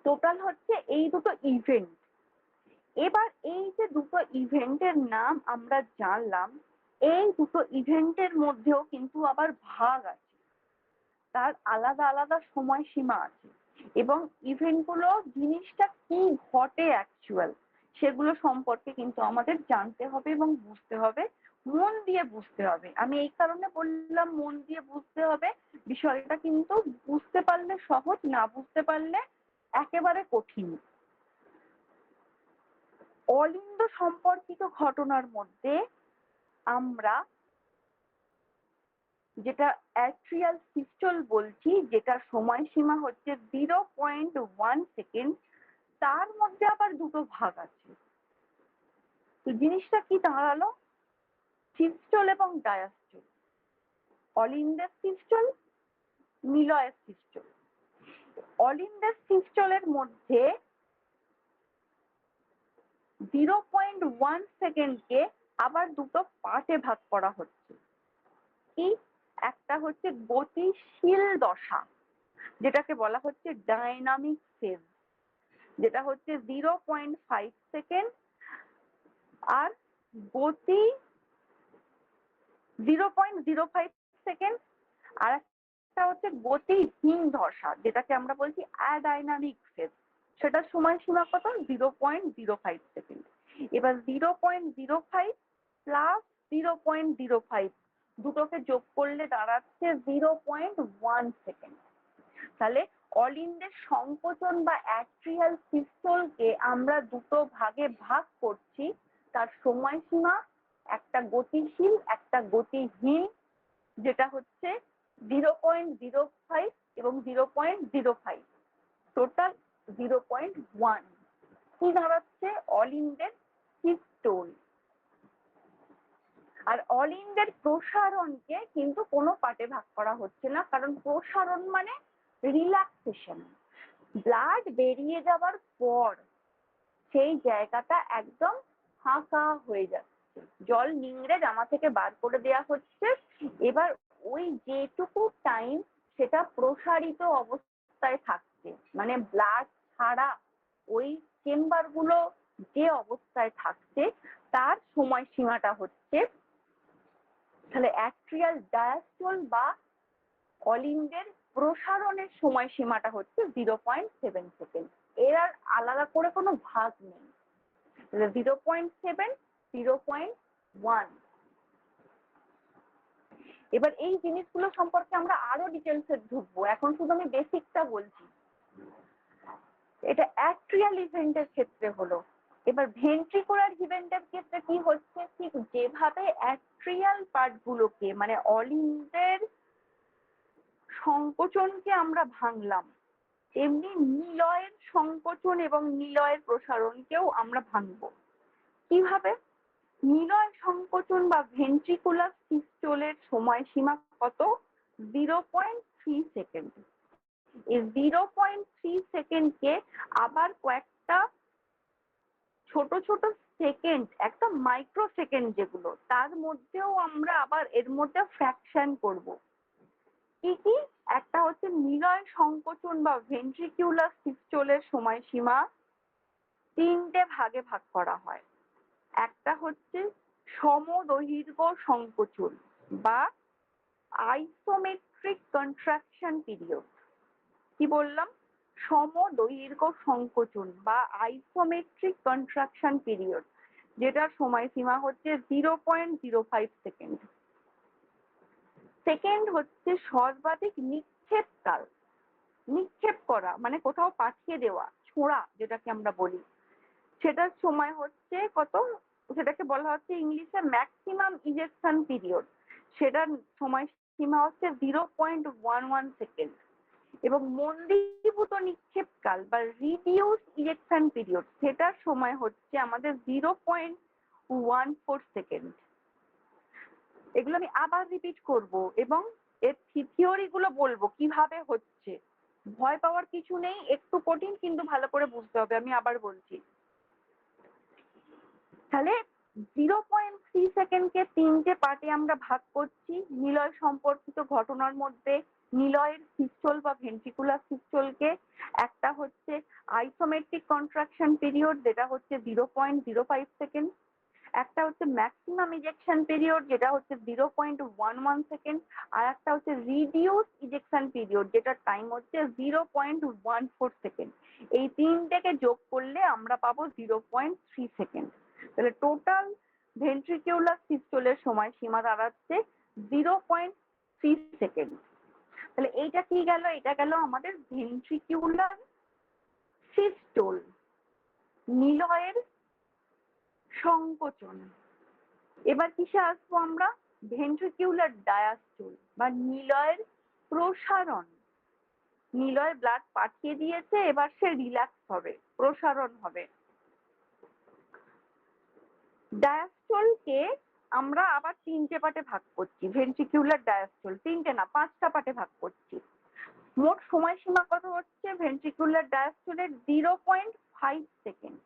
S1: টোটাল হচ্ছে এই দুটো ইভেন্ট। এবার এই যে দুটো ইভেন্টের নাম আমরা জানলাম, এই দুটো ইভেন্টের মধ্যেও কিন্তু আবার ভাগ আছে, তার আলাদা আলাদা সময়সীমা আছে। এবং ইভেন্টগুলো জিনিসটা কি ঘটে অ্যাকচুয়াল সেগুলো সম্পর্কে কিন্তু আমাদের জানতে হবে এবং বুঝতে হবে, মন দিয়ে বুঝতে হবে। আমি এই কারণে বললাম মন দিয়ে বুঝতে হবে, বিষয়টা কিন্তু বুঝতে পারলে সহজ, না বুঝতে পারলে একেবারে কঠিন। অলিন্দ সম্পর্কিত ঘটনার মধ্যে আমরা যেটা অ্যাট্রিয়াল সিস্টল বলছি, যেটার সময়সীমা হচ্ছে 0.1 সেকেন্ড, তার মধ্যে আবার দুটো ভাগ আছে। তো জিনিসটা কি দাঁড়ালো? সিস্টল এবং ডায়াস্টল। অলিন্দের সিস্টল, নিলয়ের সিস্টল। অলিন্দের সিস্টলের মধ্যে 0.1 সেকেন্ডকে আবার দুটো পার্টে ভাগ করা হচ্ছে। কি? একটা হচ্ছে গতিশীল দশা, যেটাকে বলা হচ্ছে ডাইনামিক ফেজ, যেটা হচ্ছে 0.5 সেকেন্ড, আর গতি 0.05 সেকেন্ড, আর একটা হচ্ছে গতিহীন দশা, যেটাকে আমরা বলছি অ্যাডাইনামিক ফেজ, সেটার সময়সীমা কত? 0.05 সেকেন্ড। এবার 0.05 প্লাস 0.05 দুটোকে যোগ করলে দাঁড়াচ্ছে 0.1 সেকেন্ড। তাহলে অলিন্দের সংকোচন বা অ্যাট্রিয়াল সিস্টলকে আমরা দুটো ভাগে ভাগ করছি, তার সময়সীমা একটা গতিশীল, একটা গতিহীন, যেটা হচ্ছে 0.05 এবং 0.05, টোটাল 0.1। কি দাঁড়াচ্ছে? অলিন্দের সিস্টোল। আর অলিন্দের প্রসারণকে কিন্তু কোনো পার্টে ভাগ করা হচ্ছে না, কারণ প্রসারণ মানে রিল্যাক্সেশন। ব্লাড বেরিয়ে যাওয়ার পর সেই জায়গাটা একদম ফাঁকা হয়ে যাচ্ছে, জল নিংড়ে জামা থেকে বার করে দেওয়া হচ্ছে। এবার ওই যেটুকু টাইম সেটা প্রসারিত অবস্থায় থাকছে, মানে ব্লাড ছাড়া ওই চেম্বার গুলো যে অবস্থায় থাকছে, তার সময়সীমাটা হচ্ছে, তাহলে অ্যাট্রিয়াল ডায়াস্টল বা অলিন্দের প্রসারণের সময়সীমাটা হচ্ছে 0.7 সেকেন্ড। এর আর আলাদা করে কোনো ভাগ নেই। 0.7, 0.1। এবার এই জিনিসগুলো সম্পর্কে আমরা আরো ডিটেলসে ঢুকবো, এখন শুধু আমি বেসিকটা বলছি। এটা অ্যাট্রিয়াল ইভেন্টের ক্ষেত্রে হলো। এবার ভেন্ট্রিকুলার ইভেন্টের ক্ষেত্রে কি হচ্ছে? ঠিক যেভাবে অ্যাট্রিয়াল পার্টগুলোকে মানে অলিন্দের সংকোচনকে আমরা ভাঙলাম, তেমনি নিলয়ের সংকোচন এবং নিলয়ের প্রসারণকেও আমরা ভাঙবো। কিভাবে? নিলয় সংকোচন বা ভেন্ট্রিকুলার সিস্টোলের সময়সীমা কত? 0.3 সেকেন্ড। এই 0.3 সেকেন্ডকে আবার কয়েকটা ছোট ছোট সেকেন্ড, একটা মাইক্রো সেকেন্ড যেগুলো, তার মধ্যেও আমরা আবার এর মধ্যে ফ্র্যাকশন করব। কি কি? একটা হচ্ছে নিলয় সংকোচন বা ভেন্ট্রিকুলার সিস্টোলের সময়সীমা তিনটে ভাগে ভাগ করা হয়। একটা হচ্ছে সমদৈর্ঘ্য সংকোচন বা আইসোমেট্রিক কন্ট্রাকশন পিরিয়ড। কি বললাম? সমদৈর্ঘ্য সংকোচন বা আইসোমেট্রিক কন্ট্রাকশন পিরিয়ড, যেটার সময়সীমা হচ্ছে 0.05 সেকেন্ড। সেকেন্ড হচ্ছে সর্বাধিক নিক্ষেপ কাল, নিক্ষেপ করা মানে কোথাও পাঠিয়ে দেওয়া, ছোঁড়া যেটাকে আমরা বলি, সেটার সময় হচ্ছে কত? সেটাকে বলা হচ্ছে ইংলিশে ম্যাক্সিমাম ইজেকশন পিরিয়ড, সেটার সময়সীমা হচ্ছে 0.11 সেকেন্ড। এবং মন্দীভূত নিক্ষেপ কাল বা রিডিউস ইজেকশন পিরিয়ড, সেটার সময় হচ্ছে আমাদের 0.14 সেকেন্ড। এগুলো আমি আবার রিপিট করব এবং এর থিওরি গুলো বলবো কিভাবে হচ্ছে। ভয় পাওয়ার কিছু নেই, একটু কঠিন কিন্তু ভালো করে বুঝতে হবে। আমি আবার বলছি, তাহলে 0.3 সেকেন্ডকে তিনটে পার্টে আমরা ভাগ করছি নিলয় সম্পর্কিত ঘটনার মধ্যে। নিলয়ের সিস্টোল বা ভেন্ট্রিকুলার সিস্টোলকে একটা হচ্ছে আইসোমেট্রিক কন্ট্রাকশন পিরিয়ড, যেটা হচ্ছে 0.05 সেকেন্ড। একটা হচ্ছে ম্যাক্সিমাম ইজেকশন পিরিয়ড, যেটা হচ্ছে 0.11 সেকেন্ড, আর একটা হচ্ছে রিডিউস ইজেকশন পিরিয়ড, যেটা টাইম হচ্ছে 0.14 সেকেন্ড। এই তিনটেকে যোগ করলে আমরা পাবো 0.3 সেকেন্ড। তাহলে টোটাল ভেন্ট্রিকিউলার সিস্টোলের সময়সীমা দাঁড়াচ্ছে 0.3 সেকেন্ড। তাহলে এইটা কি গেল? এটা গেল আমাদের ভেন্ট্রিকিউলার সিস্টোল, নিলয়ের সংকোচন। এবার কিসে আসবো আমরা? ভেন্ট্রিকিউলার ডায়াস্টোল বা নিলয়ের প্রসারণ। নিলয় ব্লাড পাঠিয়ে দিয়েছে, এবার সে রিল্যাক্স হবে, প্রসারণ হবে। ডায়াস্টোলকে আমরা আবার তিনটে পার্টে ভাগ করছি। ভেন্ট্রিকিউলার ডায়াস্টোল তিনটে না, 5টা পার্টে ভাগ করছি। মোট সময়সীমা কত হচ্ছে ভেন্ট্রিকুলার ডায়াস্টোলের? 0.5 সেকেন্ড।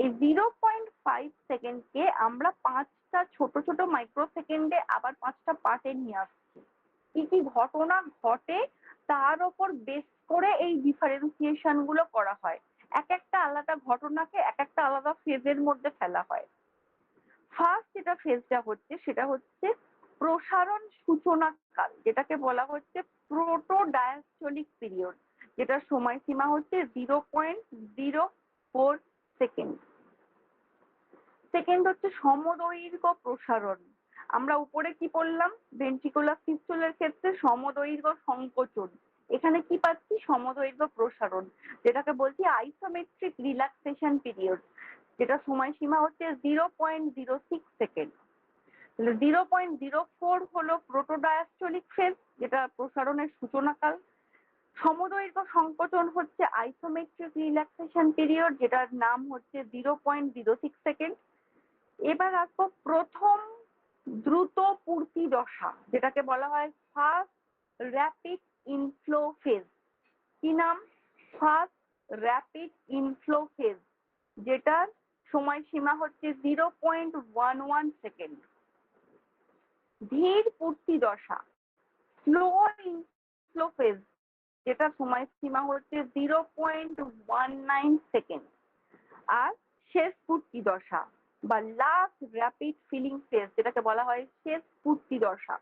S1: এই 0.5 সেকেন্ডকে আমরা 5টা ছোট ছোট মাইক্রো সেকেন্ডে আবার 5টা পার্টে নিয়ে আসছি। কি কি ঘটনা ঘটে তার ওপর বেস করে এই ডিফারেন্সিয়েশন গুলো করা হয়। এক একটা আলাদা ঘটনাকে এক একটা আলাদা ফেজের মধ্যে ফেলা হয়। ফার্স্ট যেটা ফেজটা হচ্ছে সেটা হচ্ছে প্রসারণ সূচনাকাল, যেটাকে বলা হচ্ছে প্রোটো ডায়াস্টোলিক পিরিয়ড, যেটার সময়সীমা হচ্ছে 0.04 সেকেন্ড। সেকেন্ড হচ্ছে সমদৈর্ঘ্য প্রসারণ। আমরা উপরে কি বললাম? ভেন্ট্রিকুলার সিস্টোলের ক্ষেত্রে সমদৈর্ঘ্য সংকোচন, এখানে কি পাচ্ছি? সমদৈর্ঘ্য প্রসারণ, যেটাকে বলছি আইসোমেট্রিক রিল্যাক্সেশন পিরিয়ড, যেটা সময়সীমা হচ্ছে 0.06 সেকেন্ড। তাহলে 0.04 হলো প্রোটোডায়াস্টোলিক ফেজ, যেটা প্রসারণের সূচনাকাল। সমদৈর্ঘ্য সংকোচন হচ্ছে আইসোমেট্রিক রিল্যাক্সেশন পিরিয়ড, যেটার নাম হচ্ছে 0.06 সেকেন্ড। এবার আসবো প্রথম দ্রুত পূর্তি দশা, যেটাকে বলা হয় ফার্স্ট র্যাপিড ইনফ্লো ফেজ। কি নাম? ফার্স্ট র্যাপিড ইনফ্লো ফেজ, যেটার সময়সীমা হচ্ছে 0.11 সেকেন্ড। ধীর পূর্তি দশা, স্লো ইনফ্লো ফেজ, যেটা সময়সীমা হচ্ছে 0.19 সেকেন্ড। আর শেষ পূর্তি দশা বা লাস্ট র্যাপিড ফিলিং ফেজ, যেটাকে বলা হয় শেষ পূর্তি দশা,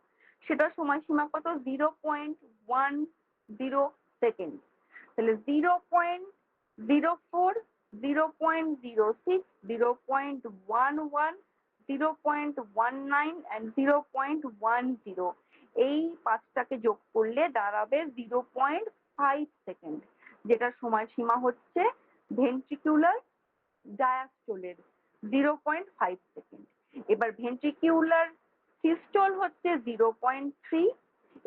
S1: সেটার সময়সীমা কত? 0.10 সেকেন্ড। তাহলে 0.04, 0.06, 0.11, 0.19 and 0.10, এই পাঁচটাকে যোগ করলে দাঁড়াবে 0.5 সেকেন্ড, যেটার সময়সীমা হচ্ছে ভেন্ট্রিকুলার ডায়াস্টোলের 0.5 সেকেন্ড। এবার ভেন্ট্রিকিউলার সিস্টোল হচ্ছে 0.3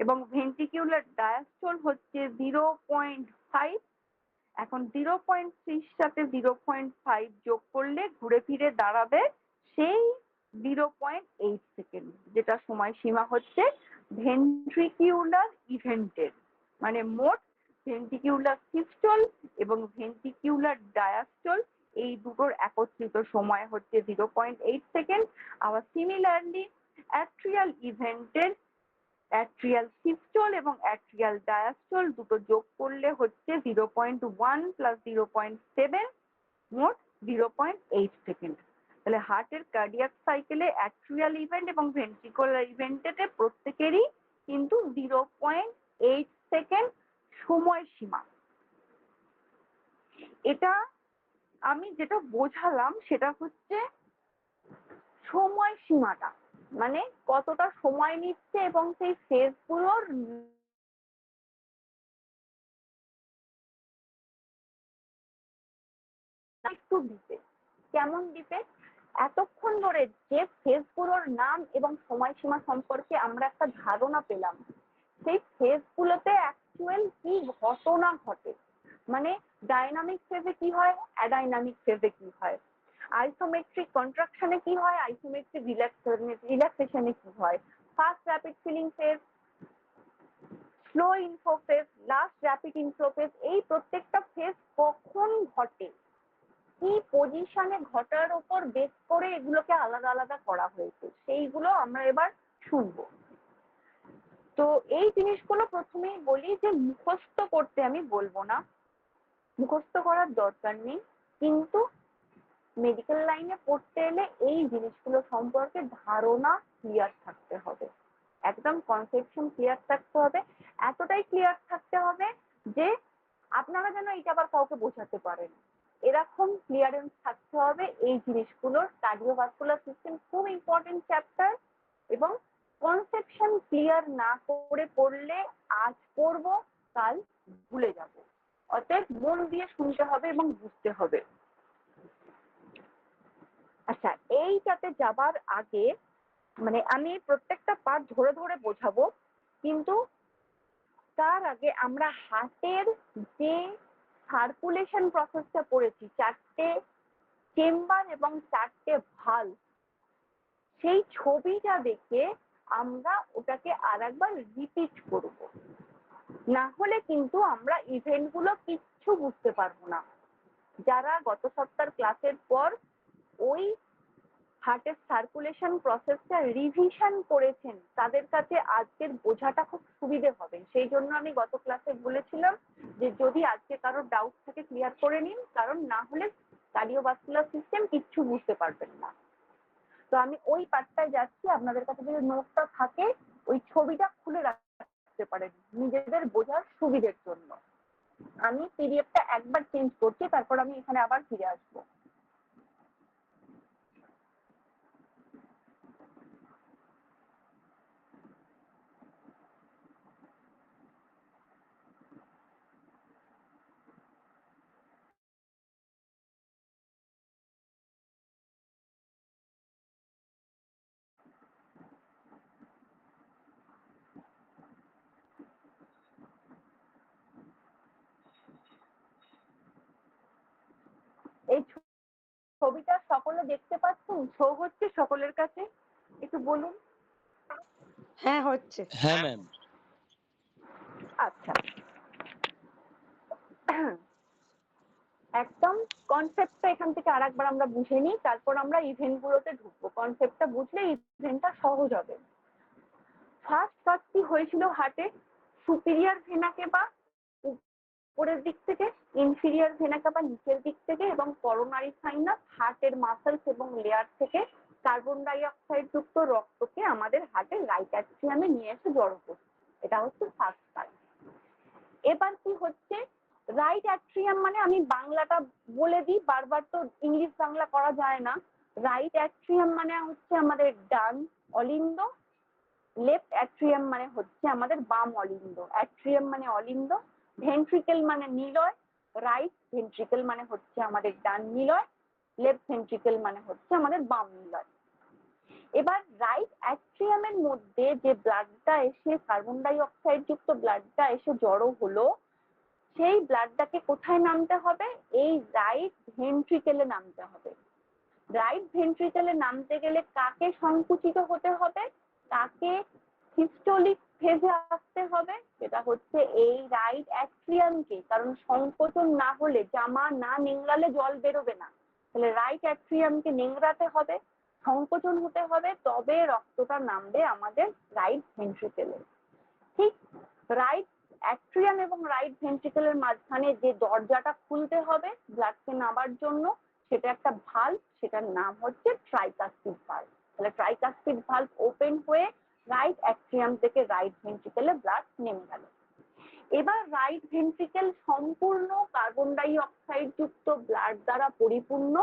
S1: এবং ভেন্ট্রিকিউলার ডায়াস্টোল হচ্ছে 0.5। এখন 0.3 সাথে 0.5 যোগ করলে ঘুরে ফিরে দাঁড়াবে সেই 0.8 সেকেন্ড, যেটা সময়সীমা হচ্ছে ভেন্ট্রিকিউলার ইভেন্টের। মানে মোট ভেন্ট্রিকিউলার সিস্টোল এবং ভেন্ট্রিকিউলার ডায়াস্টোল এই দুটোর একত্রিত সময় হচ্ছে 0.8 সেকেন্ড। আবার সিমিলারলি অ্যাট্রিয়াল ইভেন্টের অ্যাট্রিয়াল সিস্টোল এবং অ্যাট্রিয়াল ডায়াস্টোল দুটো যোগ করলে হচ্ছে 0.1 প্লাস 0.7, মোট 0.8 সেকেন্ড। তাহলে হার্টের কার্ডিয়াক সাইকেলে অ্যাট্রিয়াল ইভেন্ট এবং ভেন্ট্রিকুলার ইভেন্টেতে প্রত্যেকেরই কিন্তু 0.8 সেকেন্ড সময়সীমা। এটা আমি যেটা বোঝালাম সেটা হচ্ছে সময়সীমাটা, মানে কতটা সময় নিচ্ছে এবং সেই ফেজগুলোর একটু দিতে কেমন দিতে। এতক্ষণ ধরে যে ফেজগুলোর নাম এবং সময়সীমা সম্পর্কে আমরা একটা ধারণা পেলাম, সেই ফেজগুলোতে অ্যাকচুয়াল কি ঘটনা ঘটে, মানে ডাইনামিক ফেজে কি হয়, অ্যাডাইনামিক ফেজে কি হয়, আইসোমেট্রিক কন্ট্রাকশনে কি হয়, আইসোমেট্রিক রিল্যাক্সেশনে কি হয়, first rapid filling phase, slow inflow phase, last rapid inflow phase, এই প্রত্যেকটা ফেজ কখন ঘটে, কি পজিশনে ঘটার উপর বেস করে এগুলোকে আলাদা আলাদা করা হয়েছে, সেইগুলো আমরা এবার শুনবো। তো এই জিনিসগুলো প্রথমেই বলি যে মুখস্থ করতে আমি বলবো না, মুখস্থ করার দরকার নেই, কিন্তু মেডিকেল লাইনে পড়তে এলে এই জিনিসগুলো সম্পর্কে ধারণা ক্লিয়ার থাকতে হবে, একদম কনসেপশন ক্লিয়ার থাকতে হবে, এতটাই ক্লিয়ার থাকতে হবে যে আপনারা যেন এটা আবার কাউকে বোঝাতে পারেন, এরকম ক্লিয়ারেন্স থাকতে হবে এই জিনিসগুলোর। কার্ডিওভাস্কুলার সিস্টেম খুব ইম্পর্টেন্ট চ্যাপ্টার, এবং কনসেপশন ক্লিয়ার না করে পড়লে আজ পড়বো কাল ভুলে যাব, অতএব মন দিয়ে শুনতে হবে এবং বুঝতে হবে। আচ্ছা, এইটাতে যাবার আগে মানে আমি প্রত্যেকটা পার্ট ধরে ধরে বোঝাবো, কিন্তু তার আগে আমরা হার্টের যে সার্কুলেশন প্রসেসটা পড়েছি, 4টে চেম্বার এবং 4টে ভালভ, সেই ছবিটা দেখে আমরা ওটাকে আরেকবার রিপিট করব, না হলে কিন্তু আমরা ইভেন্ট গুলো কিচ্ছু বুঝতে পারবো না। যারা গত সপ্তাহের ক্লাসের পর ওই হার্টের সার্কুলেশন প্রসেসটা রিভিশন করেছেন তাদের কাছে আজকের বোঝাটা খুব সুবিধে হবে। সেই জন্য আমি গত ক্লাসে বলেছিলাম যে যদি আজকে কারোর ডাউট থাকে ক্লিয়ার করে নিন, কারণ না হলে কার্ডিওভাস্কুলার সিস্টেম কিচ্ছু বুঝতে পারবেন না। তো আমি ওই পার্টটায় যাচ্ছি, আপনাদের কাছে যদি নোটটা থাকে ওই ছবিটা খুলে রাখতে পারেন নিজেদের বোঝার সুবিধের জন্য। আমি পিডিএফটা একবার চেঞ্জ করছি, তারপর আমি এখানে আবার ফিরে আসবো। এই ছবিটা সকলে দেখতে পাচ্ছেন? শো হচ্ছে সকলের কাছে? একটু বলুন।
S2: হ্যাঁ হচ্ছে।
S3: হ্যাঁ ম্যাম।
S1: আচ্ছা, একদম কনসেপ্টটা এখান থেকে আরেকবার আমরা বুঝে নিই, তারপর আমরা ইভেন্ট গুলোতে ঢুকবো। কনসেপ্টটা বুঝলে ইভেন্টটা সহজ হবে। ফার্স্ট কাজ কি হয়েছিল হার্টে? সুপিরিয়র ভেনাকে বা উপরের দিক থেকে, ইনফিরিয়র ভেনাকে বা নিচের দিক থেকে, এবং করোনারি সাইনাস হার্টের মাসেলস এবং লেয়ার থেকে কার্বন ডাই অক্সাইড যুক্ত রক্তকে আমাদের হার্টের রাইট অ্যাট্রিয়ামে নিয়ে এসে জড়ো করছে। এটা হচ্ছে ফার্স্ট কাজ। এবার কি হচ্ছে, রাইট অ্যাট্রিয়াম মানে আমি বাংলাটা বলে দিই, বারবার তো ইংলিশ বাংলা করা যায় না। রাইট অ্যাট্রিয়াম মানে হচ্ছে আমাদের ডান অলিন্দ, লেফট অ্যাট্রিয়াম মানে হচ্ছে আমাদের বাম অলিন্দ। অ্যাট্রিয়াম মানে অলিন্দ, ভেন্ট্রিকেল মানে নিলয়, রাইট ভেন্ট্রিকেল মানে হচ্ছে আমাদের ডান নিলয়, লেফট ভেন্ট্রিকেল মানে হচ্ছে আমাদের বাম নিলয়। এবার রাইট অ্যাট্রিয়ামের মধ্যে যে ব্লাডটা এসে কার্বন ডাই অক্সাইড যুক্ত ব্লাডটা এসে জড়ো হলো, সেই ব্লাডটাকে কোথায় নামতে হবে? এই রাইট ভেন্ট্রিকেলে নামতে হবে। রাইট ভেন্ট্রিকেলে নামতে গেলে কাকে সংকুচিত হতে হবে? কাকে সিস্টোলিক ফেজে আসতে হবে? সেটা হচ্ছে এই রাইট অ্যাট্রিয়ামকে, কারণ সংকোচন না হলে, জামা না নিংড়ালে জল বেরোবে না। তাহলে রাইট অ্যাট্রিয়ামকে নিংড়াতে হবে, সংকোচন হতে হবে, তবে রক্তটা নামবে আমাদের রাইট ভেন্ট্রিকেলে। ঠিক রাইট অ্যাট্রিয়াম এবং রাইট ভেন্ট্রিকেলের মাঝখানে যে দরজাটা খুলতে হবে ব্লাডকে নামার জন্য, সেটা একটা ভালভ, সেটার নাম হচ্ছে ট্রাইকাস্পিড ভালভ। তাহলে ট্রাইকাস্পিড ভালভ ওপেন হয়ে রাইট অ্যাট্রিয়াম থেকে রাইট ভেন্ট্রিকেলে ব্লাড নেমে গেল। এবার রাইট ভেন্ট্রিকেল সম্পূর্ণ কার্বন ডাই অক্সাইড যুক্ত ব্লাড দ্বারা পরিপূর্ণ,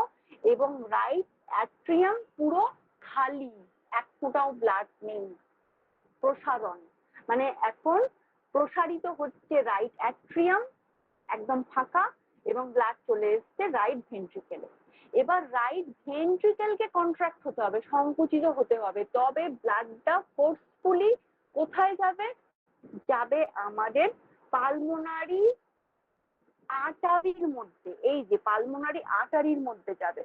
S1: এবং রাইট অ্যাট্রিয়াম পুরো খালি, এক ফোঁটাও ব্লাড নেই। প্রসারণ মানে এখন প্রসারিত হচ্ছে রাইট অ্যাট্রিয়াম, একদম ফাঁকা, এবং ব্লাড চলে এসছে রাইট ভেন্ট্রিকেলে। এবার রাইট ভেন্ট্রিকেলকে কন্ট্রাক্ট হতে হবে, সংকুচিত হতে হবে, তবে ব্লাডটা ফোর্সফুলি কোথায় যাবে? যাবে আমাদের পালমোনারি আর্টারির মধ্যে। এই যে পালমোনারি আর্টারির মধ্যে যাবে।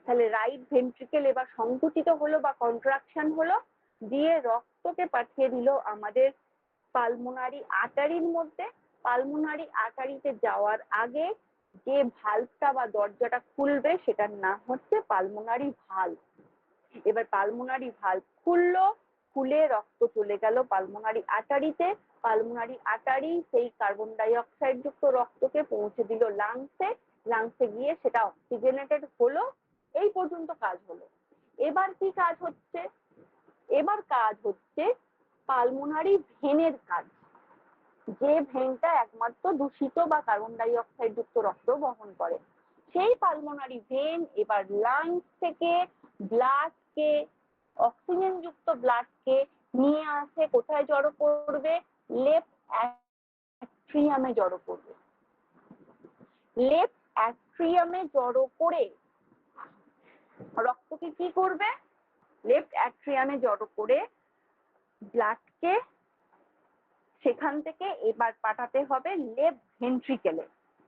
S1: তাহলে রাইট ভেন্ট্রিকেল এবার সংকুচিত হলো বা কন্ট্রাকশন হলো, দিয়ে রক্তকে পাঠিয়ে দিল আমাদের পালমোনারি আর্টারির মধ্যে। পালমোনারি আর্টারিতে যাওয়ার আগে যে ভালভটা বা দরজাটা খুলবে সেটার নাম হচ্ছে পালমোনারি ভালভ। এবার পালমোনারি ভালভ খুললো, খুলে রক্ত চলে গেল পালমোনারি আর্টারিতে। পালমোনারি আর্টারি সেই কার্বন ডাই অক্সাইড যুক্ত রক্তকে পৌঁছে দিল লাংসে, লাংসে গিয়ে সেটা অক্সিজেনেটেড হলো, এই পর্যন্ত কাজ হলো। এবার কি কাজ হচ্ছে? এবার কাজ হচ্ছে পালমোনারি ভেনের কাজ। যে ভেনটা একমাত্র দূষিত বা কার্বন ডাই অক্সাইড যুক্ত রক্ত বহন করে, সেই পালমোনারি ভেন এবার লাংস থেকে ব্লাডকে, অক্সিজেন যুক্ত ব্লাডকে নিয়ে আসে কোথায় জড়ো করবে? লেফট অ্যাট্রিয়ামে জড়ো করবে। লেফট অ্যাট্রিয়ামে জড়ো করে রক্তকে কি করবে? লেফট অ্যাট্রিয়ামে জড়ো করে ব্লাডকে সেখান থেকে এবার পাঠাতে হবে লেফট ভেন্ট্রিকেলে।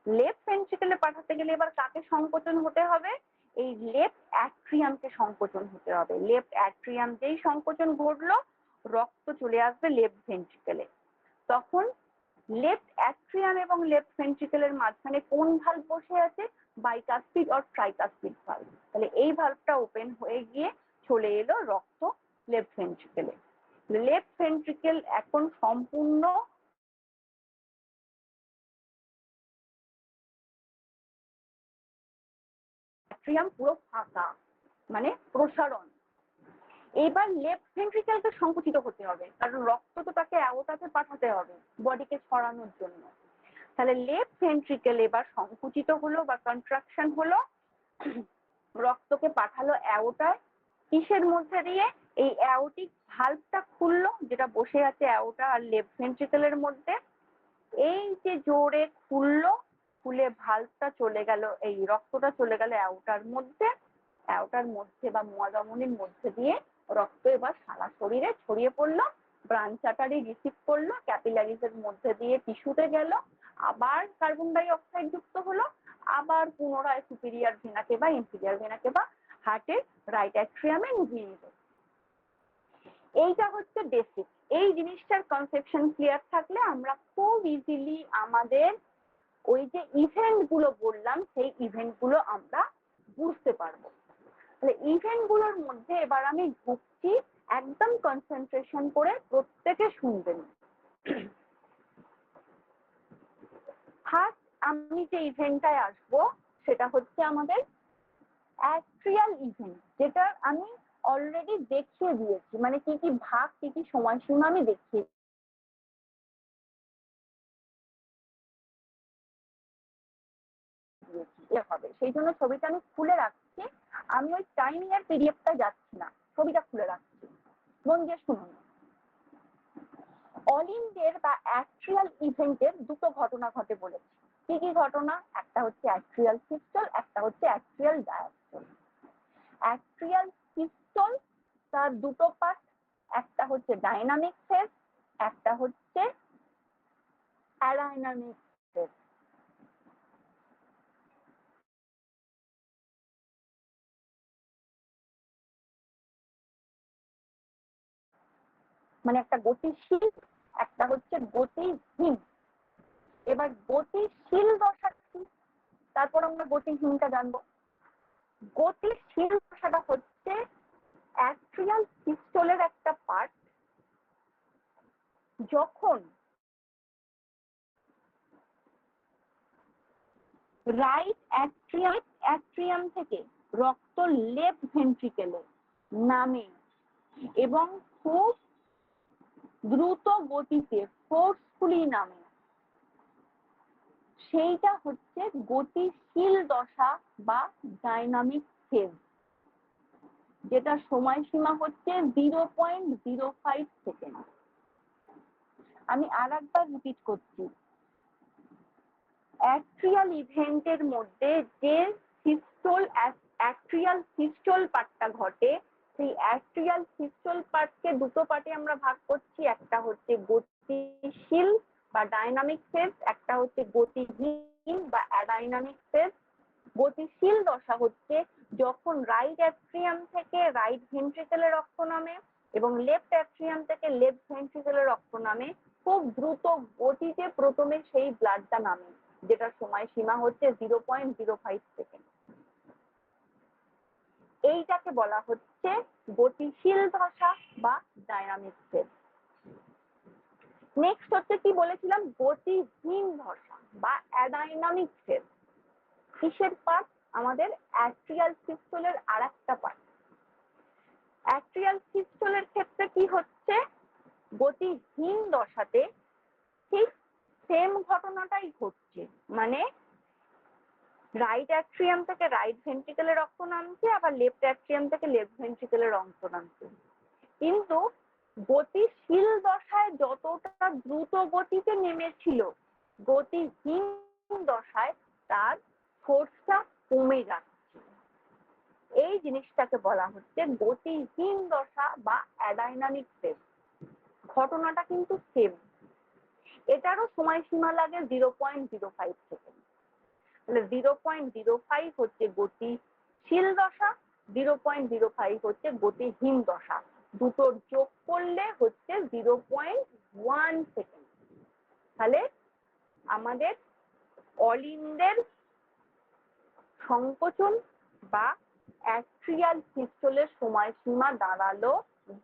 S1: লেফট ভেন্ট্রিকেলে পাঠাতে গেলে এবার কাকে সংকোচন হতে হবে? এই লেফট অ্যাট্রিয়ামকে সংকোচন হতে হবে। লেফট অ্যাট্রিয়াম যেই সংকোচন ঘটলো, রক্ত চলে আসবে লেফট ভেন্ট্রিকেলে। তখন লেফট অ্যাট্রিয়াম এবং লেফট ভেন্ট্রিকেলের মাঝখানে কোন ভালভ বসে আছে? Bicuspid or tricuspid valve. তাহলে এই ভালভটা ওপেন হয়ে গিয়ে চলে এলো রক্ত লেফট ভেন্ট্রিকেলে। লেফট ভেন্ট্রিকেল এখন সম্পূর্ণ অ্যাট্রিয়াম পুরো ফাঁকা, মানে প্রসারণ। এবার লেফট ভেন্ট্রিকেলকে সংকুচিত হতে হবে, কারণ রক্ত তো তাকে অ্যাওর্টাতে পাঠাতে হবে বডিকে ছড়ানোর জন্য। তাহলে লেফট ভেন্ট্রিকেল এবার সংকুচিত হলো বা কন্ট্রাকশন হলো, রক্তকে পাঠালো অ্যাওর্টায়। কিসের মধ্যে দিয়ে? এই অ্যাওর্টিক ভালভটা খুললো, যেটা বসে আছে অ্যাওর্টা আর লেফট ভেন্ট্রিকেলের মধ্যে। এই যে জোরে খুললো, খুলে ভালভটা চলে গেল, এই রক্তটা চলে গেল অ্যাওর্টার মধ্যে। অ্যাওর্টার মধ্যে বা মহাধমনির মধ্যে দিয়ে রক্ত এবার সারা শরীরে ছড়িয়ে পড়লো, ব্রাঞ্চ আর্টারি রিসিভ করলো, ক্যাপিলারিজের মধ্যে দিয়ে টিস্যুতে গেল, আবার কার্বন ডাই অক্সাইড যুক্ত হলো, আবার পুনরায় সুপিরিয়র ভেনাকে বা ইনফিরিয়র ভেনাকে বা হার্টের রাইট অ্যাট্রিয়ামে নিয়ে নিল। এইটা হচ্ছে বেসিক। এই জিনিসটার কনসেপশন ক্লিয়ার থাকলে আমরা খুব ইজিলি আমাদের ওই যে ইভেন্ট গুলো বললাম, সেই ইভেন্ট গুলো আমরা বুঝতে পারবো। তাহলে ইভেন্ট গুলোর মধ্যে এবার আমি ঢুকছি, একদম কনসেন্ট্রেশন করে প্রত্যেকে শুনবেন। ফার্স্ট আমি যে ইভেন্টটায় আসবো সেটা হচ্ছে আমাদের অ্যাট্রিয়াল ইভেন্ট, যেটা আমি অলরেডি দেখিয়ে দিয়েছি, মানে কি কি ভাগ, কি কি সময়সীমা আমি দেখিয়ে হবে। সেই জন্য ছবিটা আমি খুলে রাখছি। আমি ওই টাইমিং এর পিরিয়ডটা যাচ্ছি না, ছবিটা খুলে রাখছি, মন দিয়ে শুনুন। অলিন্ডের বা অ্যাট্রিয়াল ইভেন্টের দুটো ঘটনা ঘটে বলেছি। কি কি ঘটনা? একটা হচ্ছে অ্যাট্রিয়াল সিস্টল, একটা হচ্ছে অ্যাট্রিয়াল ডায়াস্টল। অ্যাট্রিয়াল সিস্টল তার দুটো পার্ট, একটা হচ্ছে ডাইনামিক ফেজ, একটা হচ্ছে অ্যাডাইনামিক ফেজ। মানে একটা গতিশীল, একটা হচ্ছে গতিহীন। এবার গতিশীল দশা কি, তারপর আমরা গতিহীনটা জানবো। গতিশীল দশাটা হচ্ছে অ্যাট্রিয়াল সিস্টলের একটা পার্ট, যখন রাইট অ্যাট্রিয়াম থেকে রক্ত লেফট ভেন্ট্রিকেলে নামে এবং খুব দ্রুত গতিতে ফোর্সফুলি নামে, সেইটা হচ্ছে গতিশীল দশা বা ডাইনামিক ফেজ, যেটা সময়সীমা হচ্ছে 0.05 সেকেন্ড। আমি আর একবার রিপিট করছি, অ্যাট্রিয়াল ইভেন্টের মধ্যে যে সিস্টল, অ্যাট্রিয়াল সিস্টল পার্টটা ঘটে, সেই অ্যাট্রিয়াল সিস্টল পার্টকে দুটো পার্টে আমরা ভাগ করছি। একটা হচ্ছে গতিশীল বা ডাইনামিক ফেজ, একটা হচ্ছে গতিহীন বা অ্যাডাইনামিক ফেজ। গতিশীল দশা হচ্ছে যখন রাইট অ্যাট্রিয়াম থেকে রাইট ভেন্ট্রিকেলে রক্ত নামে এবং লেফট অ্যাট্রিয়াম থেকে লেফট ভেন্ট্রিকেলে রক্ত নামে, খুব দ্রুত গতিতে প্রথমে সেই ব্লাডটা নামে, যেটার সময়সীমা হচ্ছে 0.05 সেকেন্ড। এইটাকে বলা হচ্ছে গতিশীল দশা বা ডাইনামিক ফেজ। নেক্সট হচ্ছে কি বলেছিলাম? গতিহীন দশা বা অ্যাডাইনামিক ফেজ। কিসের পার্ট? আমাদের অ্যাট্রিয়াল সিস্টোলের আরেকটা পার্ট। অ্যাট্রিয়াল সিস্টোলের ক্ষেত্রে কি হচ্ছে, গতিহীন দশাতে ঠিক সেম ঘটনাটাই ঘটছে, মানে রাইট অ্যাট্রিয়াম থেকে রাইট ভেন্ট্রিকেলে রক্ত নামছে, আবার লেফট অ্যাট্রিয়াম থেকে লেফট ভেন্ট্রিকেলে রক্ত নামছে। কিন্তু গতিশীল দশায় যতটা দ্রুত গতিতে নেমেছিল, গতিহীন দশায় তার ফোর্সটা কমে যাচ্ছে। এই জিনিসটাকে বলা হচ্ছে গতিহীন দশা বা অ্যাডাইনামিক ফেজ। ঘটনাটা কিন্তু সেম, এটারও সময়সীমা লাগে 0.05 সেকেন্ড। তাহলে 0.05 হচ্ছে গতিশীল দশা, 0.05 হচ্ছে গতিহীন দশা, দুটোর যোগ করলে হচ্ছে 0.1 সেকেন্ড। তাহলে আমাদের অলিন্দের সংকোচন বা অ্যাট্রিয়াল সিস্টোলের সময়সীমা দাঁড়ালো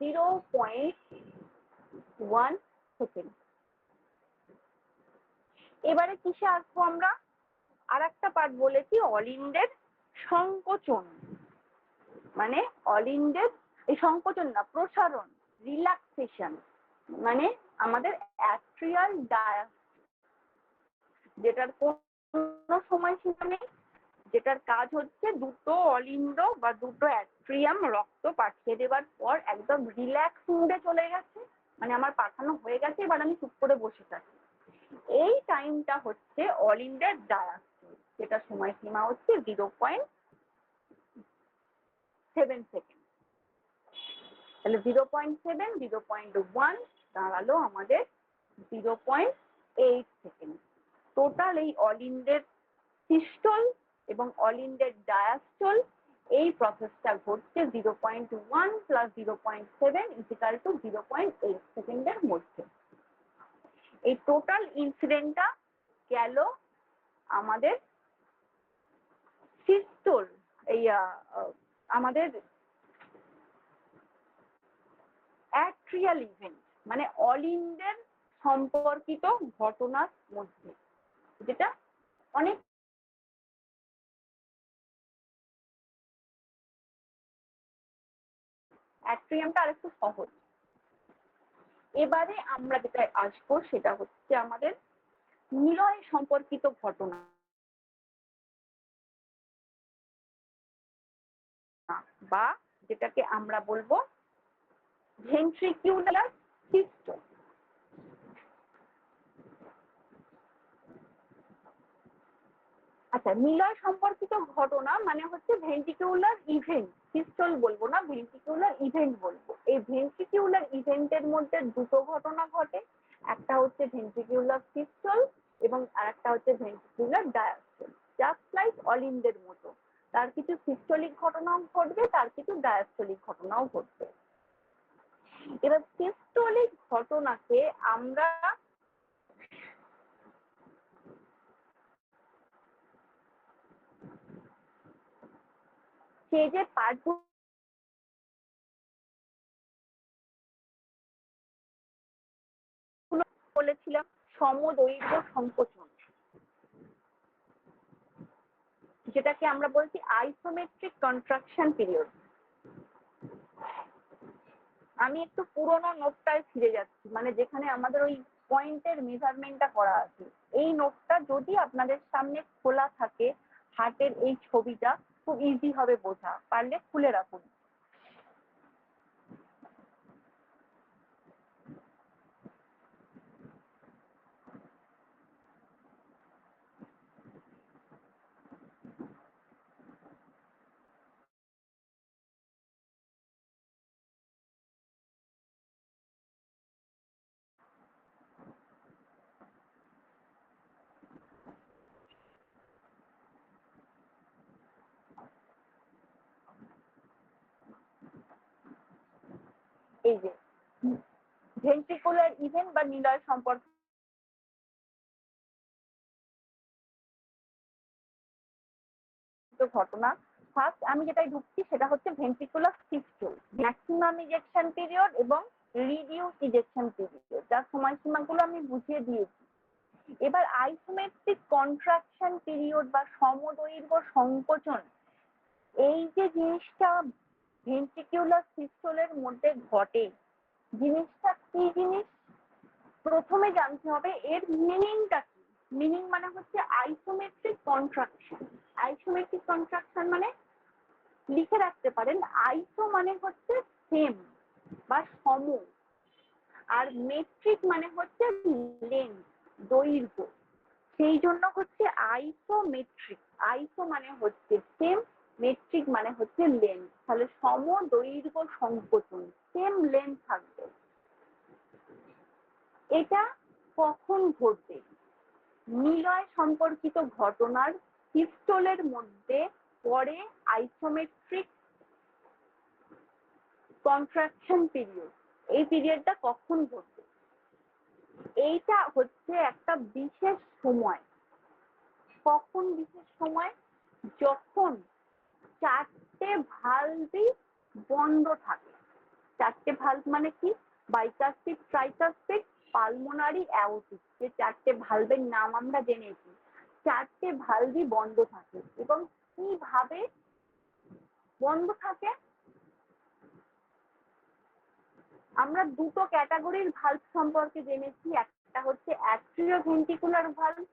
S1: 0.1 সেকেন্ড। এবারে কিসে আসবো আমরা? আর একটা পার্ট বলেছি অলিন্দের সংকোচন, মানে অলিন্দের এই সংকোচন না, প্রসারণ, রিল্যাক্সেশন, মানে আমাদের অ্যাট্রিয়াল যেটার কোনো সময়সীমা নেই, যেটার কাজ হচ্ছে দুটো অলিন্দ বা দুটো অ্যাট্রিয়াম রক্ত পাঠিয়ে দেওয়ার পর একদম রিল্যাক্স মুডে চলে গেছে, মানে আমার পাঠানো হয়ে গেছে, এবার আমি চুপ করে বসে থাকি। এই টাইমটা হচ্ছে অলিন্দের ডায়াস্টোল, যেটা সময়সীমা হচ্ছে 0.7 সেকেন্ড। তাহলে 0.7, 0.1 দাঁড়ালো আমাদের 0.8 সেকেন্ড। টোটাল এই অলিন্দের সিস্টোল এবং অলিন্দের ডায়াস্টোল এই প্রসেসটা ঘটছে 0.1 প্লাস 0.7 ইকুয়াল টু 0.8 সেকেন্ডের মধ্যে। এই টোটাল ইনসিডেন্টটা গেল আমাদের সিস্টোল, এই আমাদের অ্যাট্রিয়াল ইভেন্ট, মানে অলিন্দের সম্পর্কিত ঘটনার মধ্যে, যেটা অনেক অ্যাট্রিয়ামটা আরেকটু সহজ। এবারে আমরা যেটা আসবো সেটা হচ্ছে আমাদের নিলয় সম্পর্কিত ঘটনা বা যেটাকে আমরা বলবো ভেন্ট্রিকিউলার সিস্টোল। আচ্ছা, নিলয় সম্পর্কিত ঘটনা মানে হচ্ছে ভেন্ট্রিকিউলার ইভেন্ট, সিস্টোল বলবো না, ভেন্ট্রিকিউলার ইভেন্ট বলবো। এই ভেন্ট্রিকিউলার ইভেন্টের মধ্যে দুটো ঘটনা ঘটে, একটা হচ্ছে ভেন্ট্রিকিউলার সিস্টোল এবং আরেকটা হচ্ছে ভেন্ট্রিকিউলার ডায়াস্টোল। জাস্ট লাইক অলিন্দের মতো, তার কিছু সিস্টোলিক ঘটনাও ঘটবে, তার কিছু ডায়াস্টোলিক ঘটনাও ঘটবে। এবার সিস্টোলিক ঘটনাকে আমরা সেই যে পার্ট বলেছিলাম, সমদৈর্ঘ্য সংকোচন, যেটাকে আমরা বলছি আইসোমেট্রিক কন্ট্রাকশন পিরিয়ড। আমি একটু পুরোনো নোটটায় ফিরে যাচ্ছি, মানে যেখানে আমাদের ওই পয়েন্টের মেজারমেন্টটা করা আছে। এই নোটটা যদি আপনাদের সামনে খোলা থাকে, হার্টের এই ছবিটা খুব ইজি হবে বোঝা, পারলে খুলে রাখুন। এই যে ভেন্ট্রিকুলার ইভেন্ট বা নিলয় সম্পর্কিত ঘটনা, ফার্স্ট আমি যেটাই ঢুকছি সেটা হচ্ছে ventricular systole, maximum ejection period এবং রিডিউস ইজেকশন পিরিয়ড, যার সময়সীমাগুলো আমি বুঝিয়ে দিয়েছি। এবার আইসোমেট্রিক কন্ট্রাকশন পিরিয়ড বা সমদৈর্ঘ্য সংকোচন, এই যে জিনিসটা ভেন্ট্রিকিউলার সিস্টোলের মধ্যে ঘটে, জিনিসটা কি জিনিস প্রথমে জানতে হবে, এর মিনিংটা কি। মিনিং মানে হচ্ছে আইসোমেট্রিক কন্ট্রাকশন। আইসোমেট্রিক কন্ট্রাকশন মানে লিখে রাখতে পারেন, আইসো মানে হচ্ছে সেম বা সম, আর মেট্রিক মানে হচ্ছে লেন্থ, দৈর্ঘ্য। সেই জন্য হচ্ছে আইসোমেট্রিক। আইসো মানে হচ্ছে সেম, মেট্রিক মানে হচ্ছে লেন্থ। তাহলে সম দৈর্ঘ্য সংকোচন, সেম লেন্থ থাকবে। এটা কখন ঘটবে? নিলয় সম্পর্কিত ঘটনার সিস্টোলের মধ্যে পরে আইসোমেট্রিক কন্ট্রাকশন পিরিয়ড। এই পিরিয়ডটা কখন ঘটবে? এইটা হচ্ছে একটা বিশেষ সময়। কখন বিশেষ সময়? যখন চারটে ভালভই বন্ধ থাকে। চারটে ভালভ মানে কি? Bicuspid, tricuspid, pulmonary, aortic. যে চারটে ভালভের নাম আমরা জেনেছি, চারটে ভালভই বন্ধ থাকে। এবং কিভাবে বন্ধ থাকে? আমরা দুটো ক্যাটাগরির ভালভ সম্পর্কে জেনেছি। একটা হচ্ছে অ্যাট্রিওভেন্ট্রিকুলার ভালভ,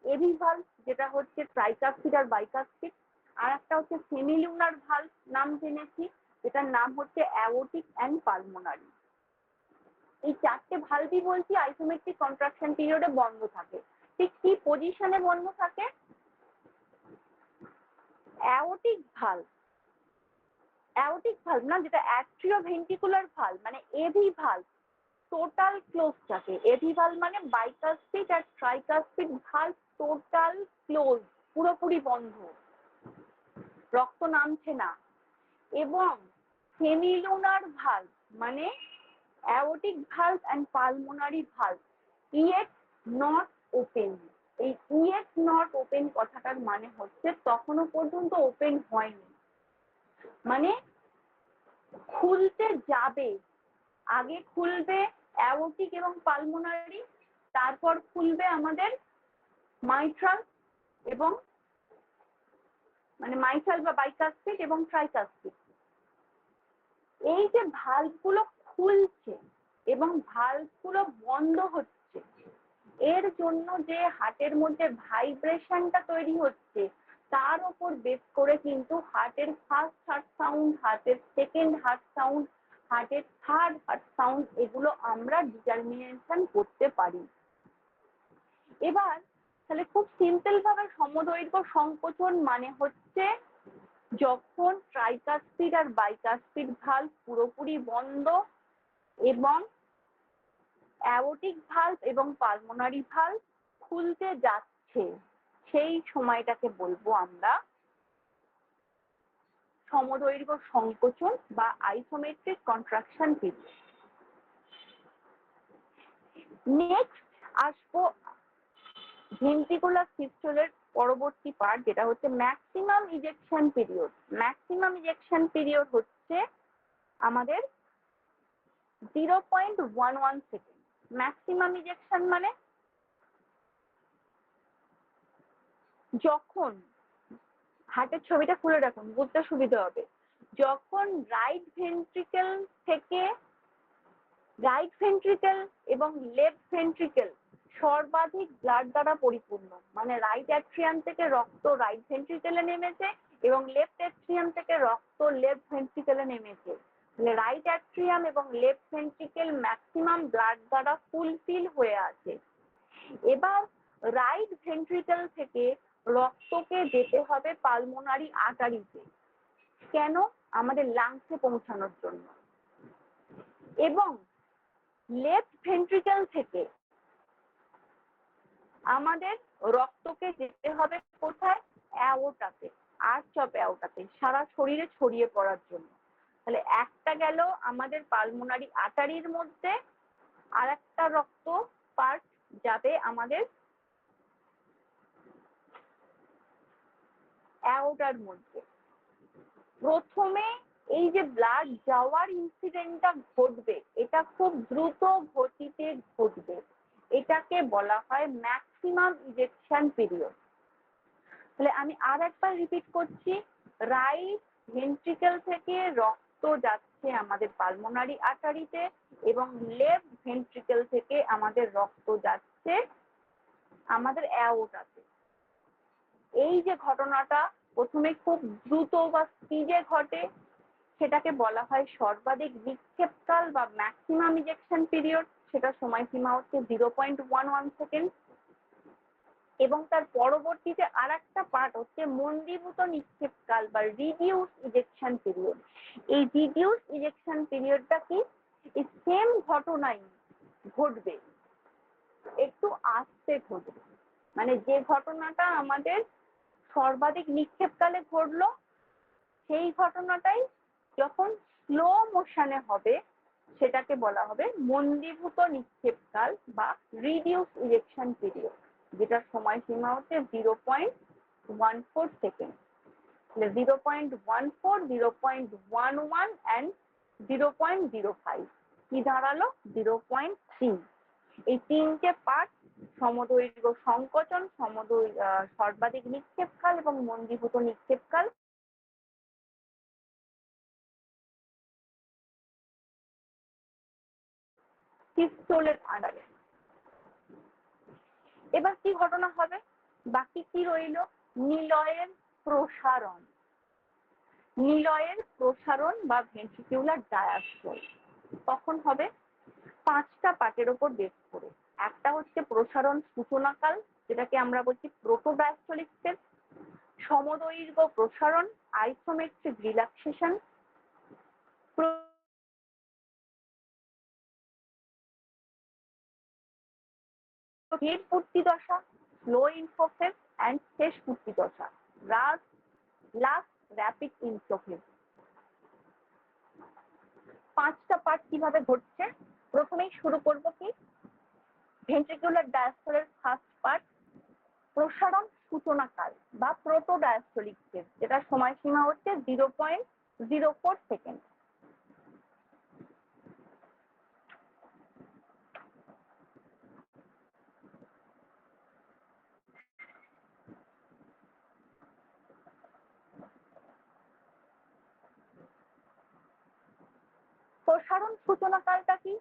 S1: এবি ভালভ, যেটা হচ্ছে ট্রাইকাস্পিড আর বাইকাস্পিড। আর একটা হচ্ছে সেমিলুনার ভালভ নাম জেনেছি, যেটার নাম হচ্ছে অ্যাওর্টিক অ্যান্ড পালমোনারি। এই চারটে ভালভই বলছি আইসোমেট্রিক কন্ট্রাকশন পিরিয়ডে বন্ধ থাকে। ঠিক কি পজিশনে বন্ধ থাকে? অ্যাওর্টিক ভালভ, অ্যাওর্টিক ভালভ না, যেটা অ্যাট্রিওভেন্ট্রিকুলার ভালভ মানে এভি ভালভ, টোটাল ক্লোজ থাকে। এভি ভালভ মানে বাইকাস্পিড আর ট্রাইকাস্পিড ভালভ টোটাল ক্লোজ, পুরোপুরি বন্ধ, রক্ত নামছে না। এবং সেমিলুনার ভালভ মানে aortic valve and pulmonary valve, yet not open. এই ইয়েট নট ওপেন কথাটার মানে হচ্ছে তখনো পর্যন্ত ওপেন হয়নি, মানে খুলতে যাবে। আগে খুলবে অ্যাওর্টিক এবং পালমোনারি, তারপর খুলবে আমাদের মাইট্রাল এবং মানে মাইট্রাল বা বাইকাস্পিড এবং ট্রাইকাস্পিড। এই যে ভালভগুলো খুলছে এবং ভালভগুলো বন্ধ হচ্ছে, এর জন্য যে হার্টের মধ্যে ভাইব্রেশনটা তৈরি হচ্ছে, তার উপর বেস করে কিন্তু হার্টের ফার্স্ট হার্ট সাউন্ড, হার্টের সেকেন্ড হার্ট সাউন্ড, হার্টের থার্ড হার্ট সাউন্ড, এগুলো আমরা ডিটারমিনেশন করতে পারি। এবার তাহলে খুব সিম্পল ভাবে সমদৈর্ঘ্য সংকোচন মানে হচ্ছে যখন ট্রাইকাস্পিড আর বাইকাস্পিড ভালভ পুরোপুরি বন্ধ এবং অ্যাওর্টিক ভালভ এবং পালমোনারি ভালভ খুলতে যাচ্ছে, সেই সময়টাকে বলবো আমরা সমদৈর্ঘ্য সংকোচন বা আইসোমেট্রিক কন্ট্রাকশন পিরিয়ড। নেক্সট আসবো ভেন্ট্রিকুলার সিস্টোলের পরবর্তী পার্ট, যেটা হচ্ছে maximum ejection period. Maximum ejection period হচ্ছে আমাদের 0.11 সেকেন্ড। ম্যাক্সিমাম ইজেকশন মানে যখন, হার্টের ছবিটা খুলে রাখুন বুঝতে সুবিধা হবে, যখন রাইট ভেন্ট্রিকেল থেকে, রাইট ভেন্ট্রিকেল এবং লেফট ভেন্ট্রিকেল সর্বাধিক ব্লাড দ্বারা পরিপূর্ণ, মানে রাইট অ্যাট্রিয়াম থেকে রক্ত রাইট ভেন্ট্রিকেলে নেমেছে এবং লেফট অ্যাট্রিয়াম থেকে রক্ত লেফট ভেন্ট্রিকেলে নেমেছে। রাইট অ্যাট্রিয়াম এবং লেফট ভেন্ট্রিকেল ম্যাক্সিমাম ব্লাড দ্বারা ফুলফিল হয়ে আছে। এবার রাইট ভেন্ট্রিকেল থেকে রক্তকে যেতে হবে পালমোনারি আর্টারিতে। কেন? আমাদের লাংসে পৌঁছানোর জন্য। এবং লেফট ভেন্ট্রিকেল থেকে আমাদের রক্তকে যেতে হবে কোথায়? অ্যাওর্টাতে, আর্চ অফ অ্যাওর্টাতে, সারা শরীরে ছড়িয়ে পড়ার জন্য। তাহলে একটা গেল আমাদের পালমোনারি আর্টারির মধ্যে, আর একটা রক্ত পার্ট যাবে আমাদের অ্যাওর্টার মধ্যে। প্রথমে এই যে ব্লাড যাওয়ার ইনসিডেন্টটা ঘটবে, এটা খুব দ্রুত গতিতে ঘটবে। সেটাকে বলা হয় ম্যাক্সিমাম ইজেকশন পিরিয়ড। তাহলে আমি আর একবার রিপিট করছি, রাইট ভেন্ট্রিকেল থেকে রক্ত যাচ্ছে আমাদের পালমোনারি আর্টারিতে এবং লেফট ভেন্ট্রিকেল থেকে আমাদের রক্ত যাচ্ছে আমাদের অ্যাওর্টাতে। এই যে ঘটনাটা প্রথমে খুব দ্রুত বা স্পিডে ঘটে সেটাকে বলা হয় সর্বাধিক নিক্ষেপকাল বা ম্যাক্সিমাম ইজেকশন পিরিয়ড। সেটা সময়সীমা হচ্ছে 0.11 সেকেন্ড। এবং তার পরবর্তীতে আর একটা পার্ট হচ্ছে মন্দীভূত নিক্ষেপকাল বা রিডিউস ইজেকশন পিরিয়ড। এই রিডিউস ইজেকশন পিরিয়ডটা কি, এই সেম ঘটনাই ঘটবে, একটু আস্তে ঘটবে। মানে যে ঘটনাটা আমাদের সর্বাধিক নিক্ষেপকালে ঘটলো সেই ঘটনাটাই যখন স্লো মোশনে হবে সেটাকে বলা হবে মন্দীভূত নিক্ষেপকাল বা রিডিউস ইজেকশন পিরিয়ড, যেটার সময়সীমা হচ্ছে 0.14 সেকেন্ড। 0.14, 0.11 and 0.05 কি দাঁড়ালো 0.3। এই তিনটে পার্ট সমদৈর্ঘ্য সংকোচন, সর্বাধিক নিক্ষেপকাল এবং মন্দীভূত নিক্ষেপকাল সিস্টোলের আন্ডারে। এবার কি ঘটনা হবে, বাকি কি রইল, নিলয়ের প্রসারণ। নিলয়ের প্রসারণ বা ভেন্ট্রিকিউলার ডায়াস্ট্রল কখন হবে, পাঁচটা পার্টের ওপর বেস করে। একটা হচ্ছে প্রসারণ সূচনাকাল, যেটাকে আমরা বলছি প্রোটোডায়াস্টলিক স্টেজ। সমদৈর্ঘ্য প্রসারণ, আইসোমেট্রিক রিল্যাক্সেশন, ধীর পূর্তি দশা, স্লো ইনফোফেজ অ্যান্ড শেষ পূর্তি দশা, লাস্ট র্যাপিড ইনফোফেজ। পাঁচটা পার্ট কিভাবে ঘটছে, প্রথমেই শুরু করব কি ভেন্ট্রিকুলার ডায়াস্টলের ফার্স্ট পার্ট, প্রসারণ সূচনাকাল বা প্রোটোডায়াস্টলিক স্টেজ, যেটা সময়সীমা হচ্ছে 0.04 সেকেন্ড। প্রসারণ সূচনাকালটা কি,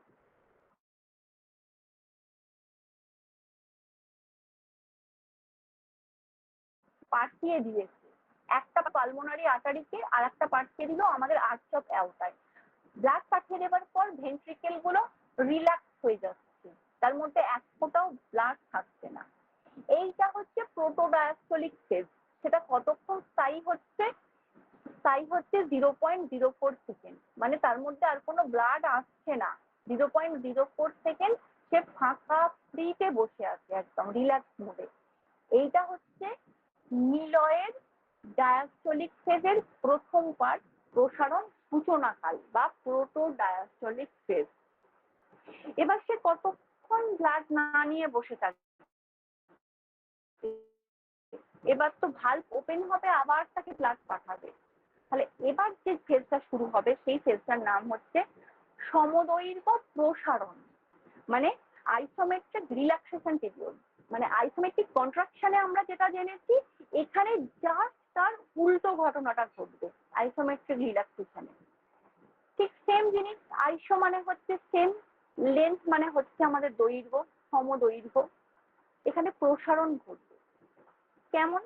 S1: পাঠিয়ে দিয়েছে একটা পালমোনারি আর্টারিকে আর একটা পাঠিয়ে দিল আমাদের আর্চ অফ অ্যাওর্টায়। ব্লাড পাঠিয়ে দেওয়ার পর ভেন্ট্রিকেল গুলো রিল্যাক্স হয়ে যাচ্ছে, তার মধ্যে এক ফোঁটাও ব্লাড থাকছে না। এইটা হচ্ছে প্রোটোডায়াস্টলিক স্টেজ। সেটা কতক্ষণ স্থায়ী হচ্ছে, স্থায়ী হচ্ছে 0.04 সেকেন্ড। মানে তার মধ্যে আর কোনো ব্লাড আসছে না, 0.04 সেকেন্ড সে ফাঁকা ফ্রিতে বসে আছে একদম রিল্যাক্স মোডে। এইটা হচ্ছে নিলয়ের ডায়াস্টলিক ফেজের প্রথম পার্ট, প্রসারণ সূচনাকাল বা প্রোটোডায়াস্টলিক ফেজ। এবার সে কতক্ষণ ব্লাড না নিয়ে বসে থাকে, এবার তো ভালভ ওপেন হবে, আবার তাকে ব্লাড পাঠাবে। তাহলে এবার যে ফেজটা শুরু হবে সেই ফেজটার নাম হচ্ছে সমদৈর্ঘ্য প্রসারণ, মানে আইসোমেট্রিক রিল্যাক্সেশন পিরিয়ড। মানে আইসোমেট্রিক কন্ট্রাকশনে আমরা যেটা জেনেছি, এখানে জাস্ট তার উল্টো ঘটনাটা ঘটবে আইসোমেট্রিক রিল্যাক্সেশনে। ঠিক সেম জিনিস, আইসো মানে হচ্ছে সেম, লেন্থ মানে হচ্ছে আমাদের দৈর্ঘ্য, সমদৈর্ঘ্য। এখানে প্রসারণ ঘটবে কেমন,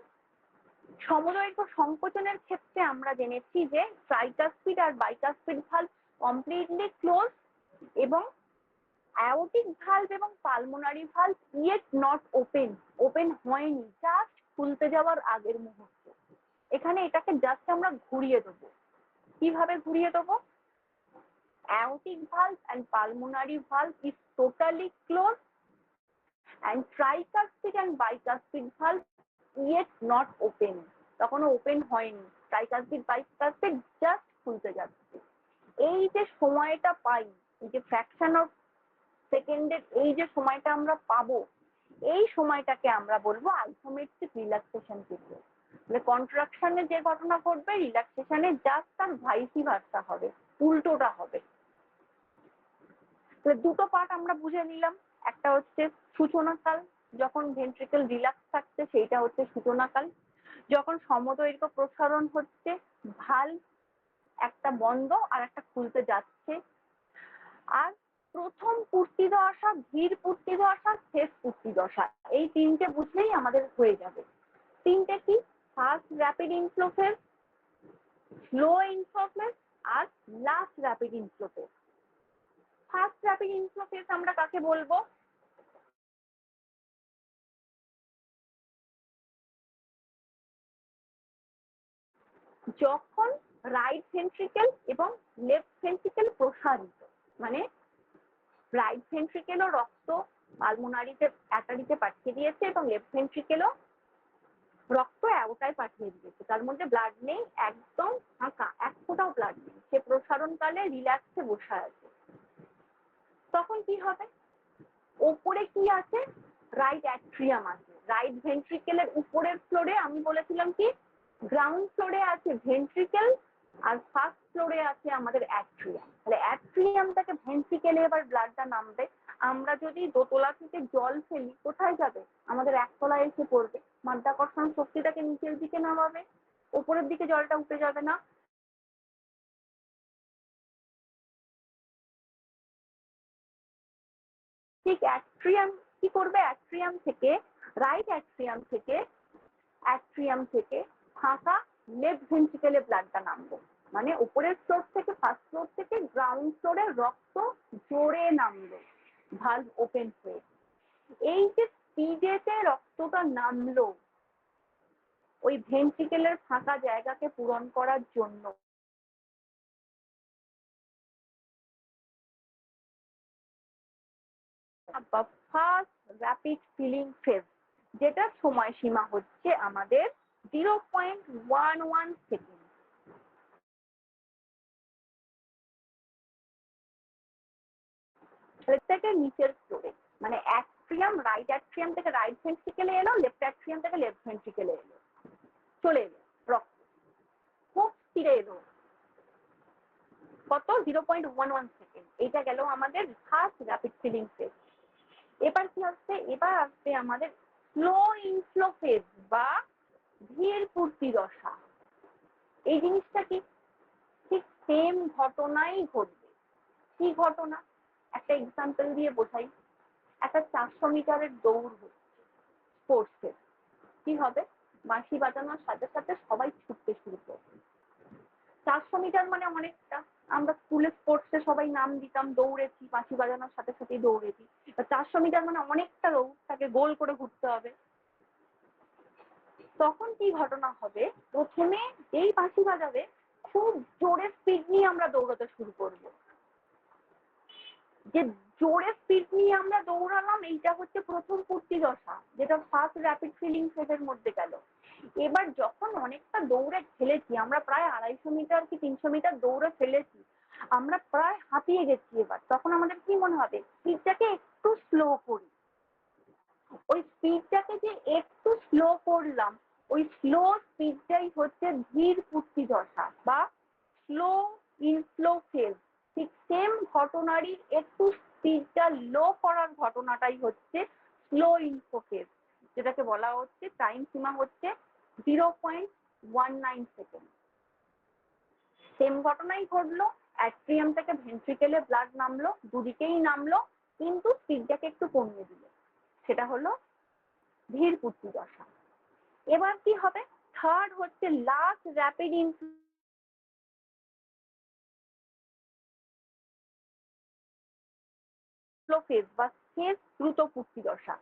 S1: সমদৈর্ঘ্য সংকোচনের ক্ষেত্রে আমরা জেনেছি যে ট্রাইকাস্পিড আর বাইকাস্পিড ভালভ কমপ্লিটলি ক্লোজ এবং অ্যাওর্টিক ভালভ এবং pulmonary valve yet not open, open হয়নি, জাস্ট খুলতে যাওয়ার আগের মুহূর্ত। এখানে এটাকে জাস্ট আমরা ঘুরিয়ে দেবো। কিভাবে ঘুরিয়ে দেবো, aortic valve and pulmonary valve is totally closed and tricuspid and bicuspid valve yet not open, তখনও ওপেন হয়নি, ট্রাইকাসপিড বাইকাসপিড জাস্ট খুলতে যাচ্ছে। এই যে সময়টা পাই, এই যে ফ্র্যাকশন অফ সেকেন্ডের এই যে সময়টা আমরা পাবো, এই সময়টাকে আমরা বলবো আইসোমেট্রিক রিল্যাক্সেশন পিরিয়ড। মানে কন্ট্রাকশনে যে ঘটনা ঘটবে রিল্যাক্সেশনে জাস্ট তার ভাইসি ভার্সা হবে, উল্টোটা হবে। দুটো পার্ট আমরা বুঝে নিলাম। একটা হচ্ছে সূচনাকাল, যখন ভেন্ট্রিকেল রিল্যাক্স থাকছে সেইটা হচ্ছে সূচনাকাল। যখন সমদৈর্ঘ্য প্রসারণ হচ্ছে, ভালভ একটা বন্ধ আর একটা খুলতে যাচ্ছে। আর প্রথম পূর্তি দশা, ধীর পূর্তি দশা, শেষ পূর্তি দশা, এই তিনটে বুঝলেই আমাদের হয়ে যাবে। তিনটে কি? First rapid inflow phase, slow inflow phase আর last rapid inflow phase. First rapid inflow phase আমরা কাকে বলবো? যখন রাইট ভেন্ট্রিকেল এবং লেফট ভেন্ট্রিকেল প্রসারিত, মানে রাইট ভেন্ট্রিকেলও রক্ত পালমোনারিতে অ্যাটারিতে পাঠিয়ে দিয়েছে এবং লেফট ভেন্ট্রিকেলও রক্ত অ্যাওটায় পাঠিয়ে দিয়েছে, তার মধ্যে ব্লাড নেই, একদম ফাঁকা, এক ফোঁটাও ব্লাড নেই, সে প্রসারণকালে রিল্যাক্সে বসে আছে। তখন কি হবে? ওপরে কি আছে? রাইট অ্যাট্রিয়াম আছে। রাইট ভেন্ট্রিকেলের উপরের ফ্লোরে আমি বলেছিলাম কি গ্রাউন্ড ফ্লোরে আছে ভেন্ট্রিকেল আর ফার্স্ট ফ্লোরে আছে আমাদের অ্যাট্রিয়াম। তাহলে অ্যাট্রিয়াম থেকে ভেন্ট্রিকেলে এবার ব্লাডটা নামবে। আমরা যদি দোতলা থেকে জল ফেলি কোথায় যাবে? আমাদের একতলায় এসে পড়বে। মাধ্যাকর্ষণ শক্তিটাকে নিচের দিকে নামাবে, উপরের দিকে জলটা উঠে যাবে না। ঠিক অ্যাট্রিয়াম কি করবে? অ্যাট্রিয়াম থেকে ফাঁকা লেফট ভেন্ট্রিকেলে ব্লাডটা নামবে। মানে উপরের ফ্লোর থেকে, ফার্স্ট ফ্লোর থেকে গ্রাউন্ড ফ্লোরে রক্ত জোরে নামলো, ভালভ ওপেন হয়ে। এই যে স্পিডেতে রক্তটা নামলো ওই ভেন্ট্রিকেলের ফাঁকা জায়গাকে পূরণ করার জন্য, ফার্স্ট র্যাপিড ফিলিং ফেজ, যেটা সময়সীমা হচ্ছে আমাদের 0.11 সেকেন্ড। থেকে নিচের ফ্লোরে, মানে অ্যাট্রিয়াম, রাইট অ্যাট্রিয়াম থেকে রাইট ভেন্ট্রিকেলে এলো, লেফট অ্যাট্রিয়াম থেকে লেফট ভেন্ট্রিকেলে এলো, চলে এলো রক্ত খুব স্পিডে এলো। কত? 0.11 সেকেন্ড। এটা গেল আমাদের ফার্স্ট র্যাপিড ফিলিং ফেজ। এবার কি আসছে? এবার আসছে আমাদের স্লো ইনফ্লো ফেজ বা ধীর পূর্তি দশা। এই জিনিসটা কি? ঠিক সেম ঘটনাই ঘটবে। কি ঘটনা? একটা এক্সাম্পল দিয়ে বোঝাই। একটা 400 মিটারের দৌড় হচ্ছে স্পোর্টসের। কি হবে? বাঁশি বাজানোর সাথে সাথে সবাই ছুটতে শুরু করবে। 400 মিটার মানে অনেকটা। আমরা স্কুলে স্পোর্টসে সবাই নাম দিতাম, দৌড়েছি, বাঁশি বাজানোর সাথে সাথেই দৌড়েছি। 400 মিটার মানে অনেকটা দৌড়, তাকে গোল করে ঘুরতে হবে। তখন কি ঘটনা হবে? প্রথমে যেই বাঁশি বাজাবে খুব জোরে স্পিড নিয়ে আমরা দৌড়াতে শুরু করবো। যে জোরে স্পিড নিয়ে আমরা দৌড়ালাম, এইটা হচ্ছে প্রথম পূর্তি দশা, যেটা ফার্স্ট র্যাপিড ফিলিং ফেজের মধ্যে গেল। এবার যখন অনেকটা দৌড়ে ফেলেছি, আমরা প্রায় 250 মিটার কি 300 মিটার দৌড়ে ফেলেছি, আমরা প্রায় হাঁপিয়ে গেছি। এবার তখন আমাদের কি মনে হবে? স্পিডটাকে একটু স্লো করি। ওই স্পিডটাকে যে একটু স্লো করলাম, ওই স্লো স্পিডটাই হচ্ছে ধীর পূর্তি দশা বা স্লো ইনফ্লো ফেজ। ঠিক সেম ঘটনারই একটু স্পিডটা লো করার ঘটনাটাই হচ্ছে স্লো ইনফ্লো ফেজ, যেটাকে বলা হচ্ছে টাইম সীমা হচ্ছে 0.19 সেকেন্ড। সেম ঘটনাই ঘটলো, অ্যাট্রিয়াম থেকে ভেন্ট্রিকেলে ব্লাড নামলো, দুদিকেই নামলো, কিন্তু স্পিডটাকে একটু কমিয়ে দিল। সেটা হলো ধীর পূর্তি দশা। এবার কি হবে? থার্ড হচ্ছে লাস্ট র্যাপিড ইনফ্লো ফেজ বা শেষ দ্রুত পূর্তি দশা।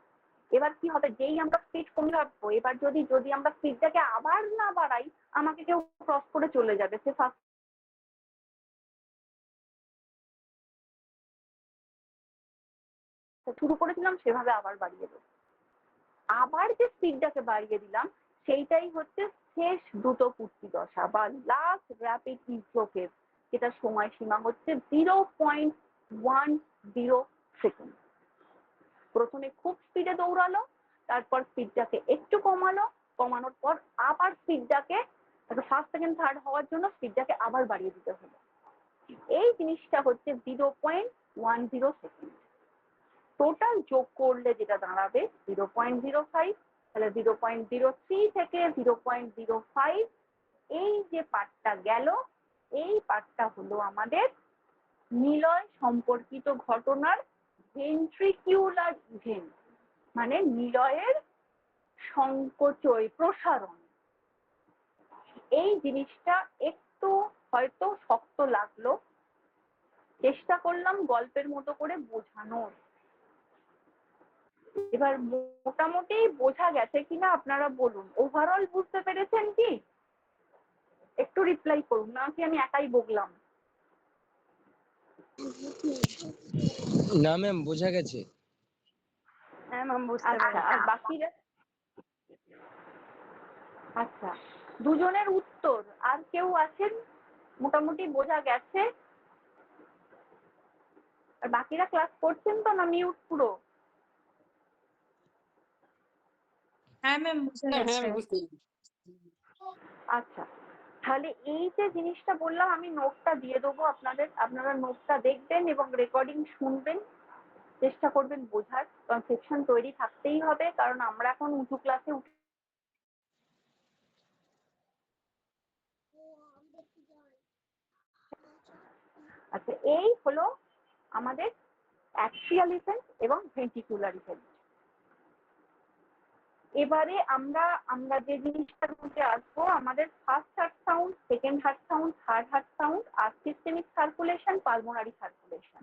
S1: এবার কি হবে? যেই আমরা স্পিড কমিয়ে রাখবো, এবার যদি যদি আমরা স্পিডটাকে আবার না বাড়াই, আমাকে কেউ ক্রস করে চলে যাবে। সে ফার্স্ট শুরু করেছিলাম সেভাবে আবার বাড়িয়ে দেবো। আবার যে স্পিডটাকে বাড়িয়ে দিলাম সেইটাই হচ্ছে শেষ দ্রুত পূর্তি দশা বা লাস্ট র্যাপিড ইনফ্লো ফেজ, যেটা সময়সীমা হচ্ছে 0.10 সেকেন্ড। প্রথমে খুব স্পিডে দৌড়ালো, তারপর স্পিডটাকে একটু কমালো, কমানোর পর আবার স্পিডটাকে ফার্স্ট সেকেন্ড থার্ড হওয়ার জন্য স্পিডটাকে আবার বাড়িয়ে দিতে হলো। এই জিনিসটা হচ্ছে 0.10 সেকেন্ড। টোটাল যোগ করলে যেটা দাঁড়াবে 0.05, তাহলে 0.03 থেকে 0.05 এই যে পার্টটা গেল, এই পার্টটা হলো আমাদের নিলয় সম্পর্কিত ঘটনার ভেন্ট্রিকিউলার ইভেন্ট, মানে নিলয়ের সংকোচয় প্রসারণ। এই জিনিসটা একটু হয়তো শক্ত লাগলো, চেষ্টা করলাম গল্পের মতো করে বোঝানোর। এবার মোটামুটি বোঝা গেছে কিনা আপনারা বলুন, ওভারঅল বুঝতে পেরেছেন কি? একটু রিপ্লাই করুন, নাকি আমি একাই বকলাম?
S3: না ম্যাম, বোঝা গেছে।
S2: হ্যাঁ ম্যাম, বুঝতে
S1: আচ্ছা,
S2: পেরেছি।
S1: আর বাকিরা? আচ্ছা, দুজনের উত্তর। আর কেউ আছেন? মোটামুটি বোঝা গেছে? আর বাকিরা ক্লাস করছেন তো, না মিউট পুরো?
S4: হ্যাঁ ম্যাম, বুঝে
S2: হ্যাঁ
S4: গেছে।
S2: বুঝতে
S1: আচ্ছা, তাহলে এই যে জিনিসটা বললাম আমি নোটটা দিয়ে দেবো আপনাদের, আপনারা নোটটা দেখবেন এবং রেকর্ডিং শুনবেন, চেষ্টা করবেন বোঝার, কারণ সেকশন তৈরি থাকতেই হবে, কারণ আমরা এখন উঁচু ক্লাসে উঠে। আচ্ছা, এই হলো আমাদের অ্যাক্সিয়াল ইভেন্ট এবং ভেন্ট্রিকুলার ইভেন্ট। এবারে আমরা আমরা যে জিনিসটার মধ্যে আসবো, আমাদের first heart sound, second heart sound, third heart sound, আর সিস্টেমিক সার্কুলেশন, পালমোনারি সার্কুলেশন।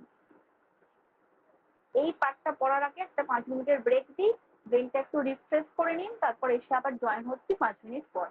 S1: এই পার্টটা পড়ার আগে একটা 5 মিনিটের ব্রেক দিই, ব্রেনটা একটু রিফ্রেশ করে নিন, তারপর এসে আবার জয়েন হচ্ছি 5 মিনিট পর।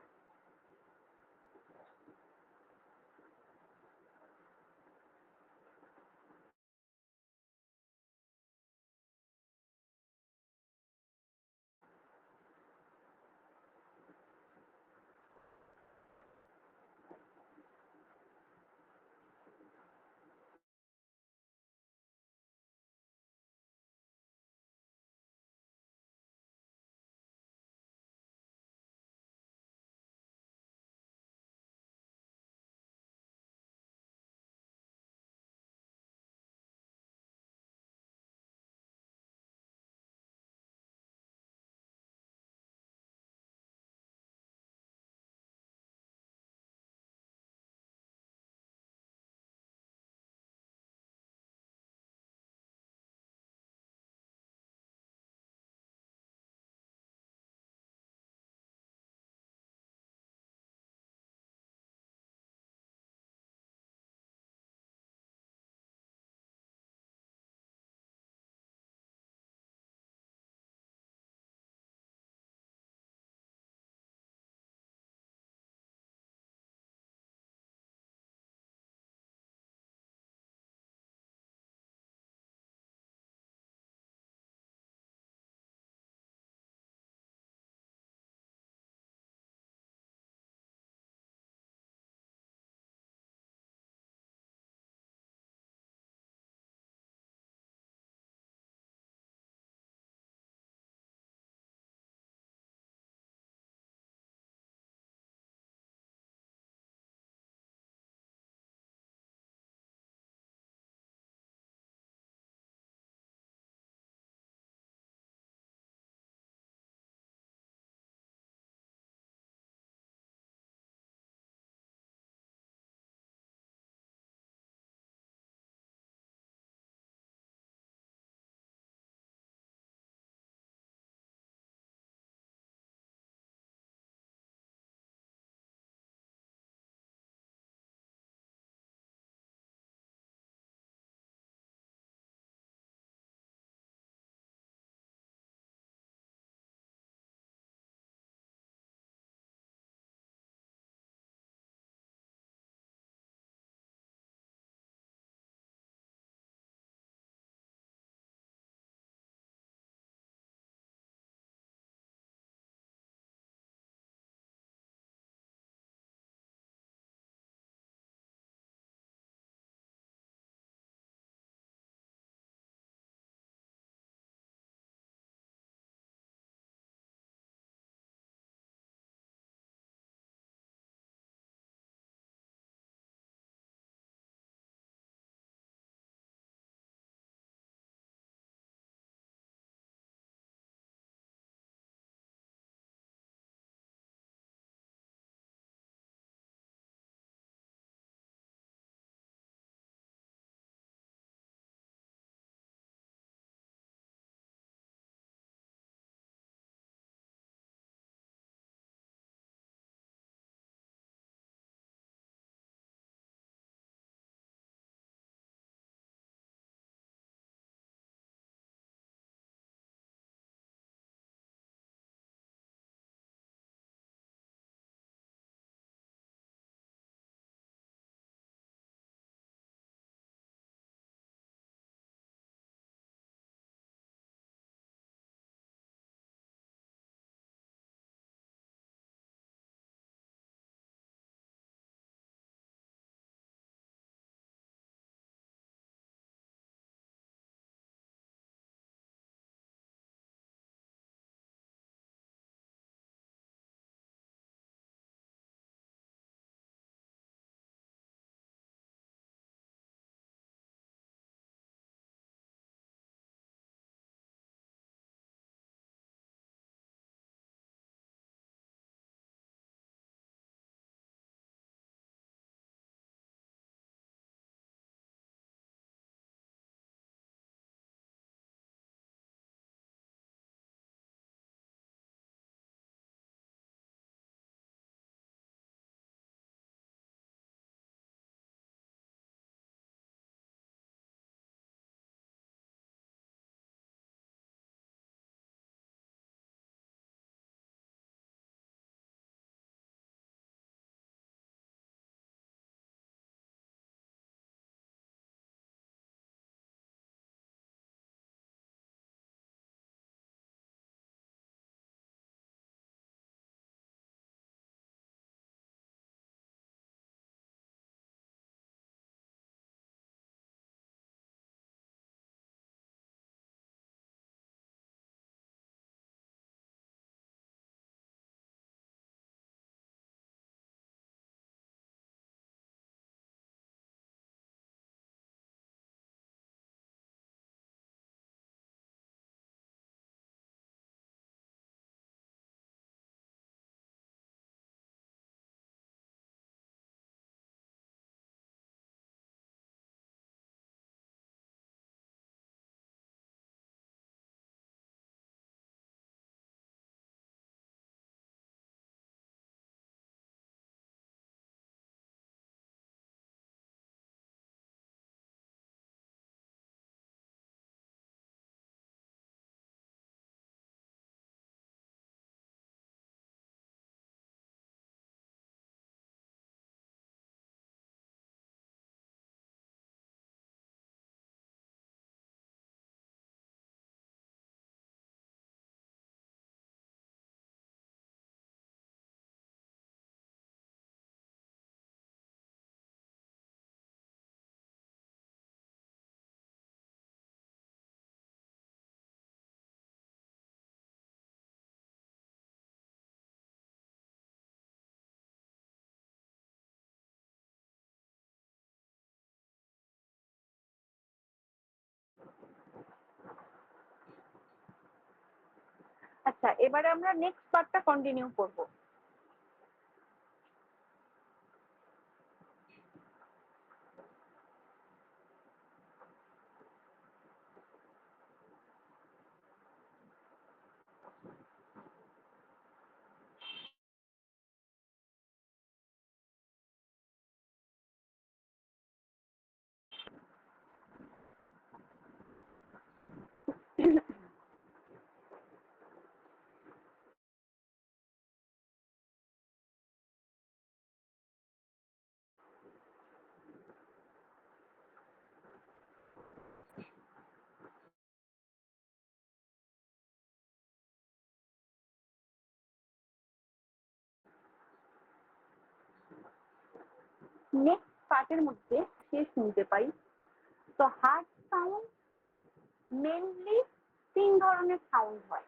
S1: আচ্ছা, এবারে আমরা নেক্সট পার্টটা কন্টিনিউ করব। নেক্সট পার্টের মধ্যে সে শুনতে পাই। তো হার্ট সাউন্ড মেনলি 3 ধরনের সাউন্ড হয়।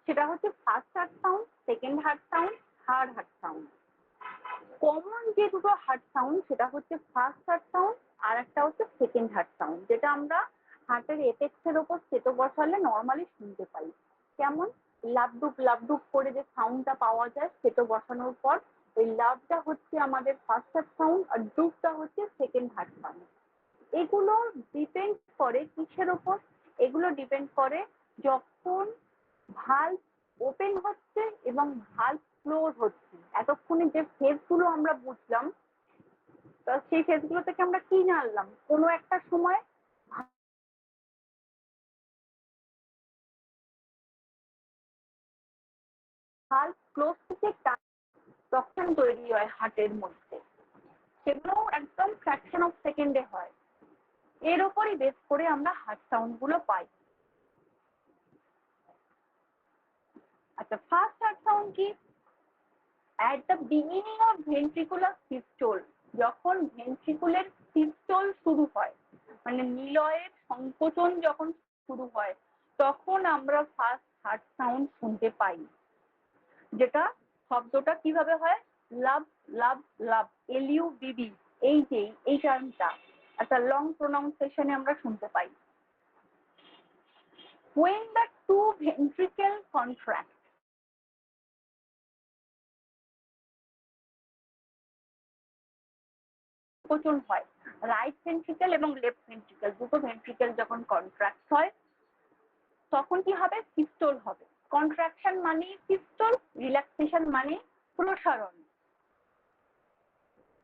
S1: সেটা হচ্ছে first heart sound, second heart sound, third heart sound. Common যে দুটো হার্ট সাউন্ড সেটা হচ্ছে ফার্স্ট হার্ট সাউন্ড আর একটা হচ্ছে সেকেন্ড হার্ট সাউন্ড, যেটা আমরা হার্টের এপেক্সের ওপর সেটো বসালে নর্মালি শুনতে পাই। কেমন লাবডুব লাবডুব করে যে সাউন্ডটা পাওয়া যায় সেটো বসানোর পর, ওই লাভটা হচ্ছে আমাদের ফার্স্ট হার্ট সাউন্ড আর ডুবটা হচ্ছে সেকেন্ড হার্ট সাউন্ড। এগুলো ডিপেন্ড করে কিসের ওপর? এগুলো ডিপেন্ড করে যখন ভালভ ওপেন হচ্ছে এবং ভালভ ক্লোজ হচ্ছে। এতক্ষণে যে ফেজগুলো আমরা বুঝলাম, তো সেই ফেজগুলো থেকে আমরা কি জানলাম? কোনো একটা সময় ভালভ ক্লোজ থেকে টক্সিন তৈরি হয় হার্টের মধ্যে। সেগুলো একদম ফ্র্যাকশন অফ সেকেন্ডে হয়। এর উপরই বেস করে আমরা হার্ট সাউন্ড গুলো পাই। আচ্ছা, ফার্স্ট হার্ট সাউন্ড কি? at the beginning of ventricular systole, যখন ভেন্ট্রিকুলের সিস্টোল শুরু হয়, মানে নিলয়ের সংকোচন যখন শুরু হয়, তখন আমরা ফার্স্ট হার্ট সাউন্ড শুনতে পাই। যেটা শব্দটা কিভাবে হয়? লাভ লাভ লাভ, LUBB। এই টার্মটা একটা লং প্রোনাউন্সিয়েশনে আমরা শুনতে পাই। when the two ventricle contract, সংকোচন হয়, রাইট ভেন্ট্রিকেল এবং লেফট ভেন্ট্রিকেল দুটো ভেন্ট্রিকেল যখন কন্ট্রাক্ট হয়, তখন কি হবে? সিস্টোল হবে। কন্ট্রাকশন মানে সিস্টোল, রিল্যাক্সেশন মানে প্রসারণ।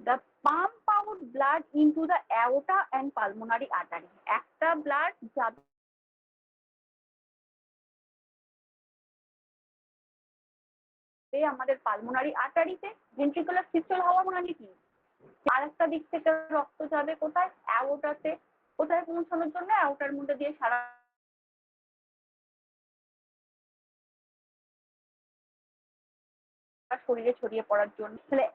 S1: The pump out blood into the aorta and pulmonary artery, একটা ব্লাড যাবে আমাদের পালমোনারি আর্টারিতে। ভেন্ট্রিকুলার সিস্টোল হওয়া মানে কি? আর একটা দিক থেকে রক্ত যাবে কোথায়? অ্যাওর্টাতে। কোথায় পৌঁছানোর জন্য? অ্যাওর্টার মধ্যে দিয়ে সারা শরীরে ছড়িয়ে পড়ার জন্য। তাহলে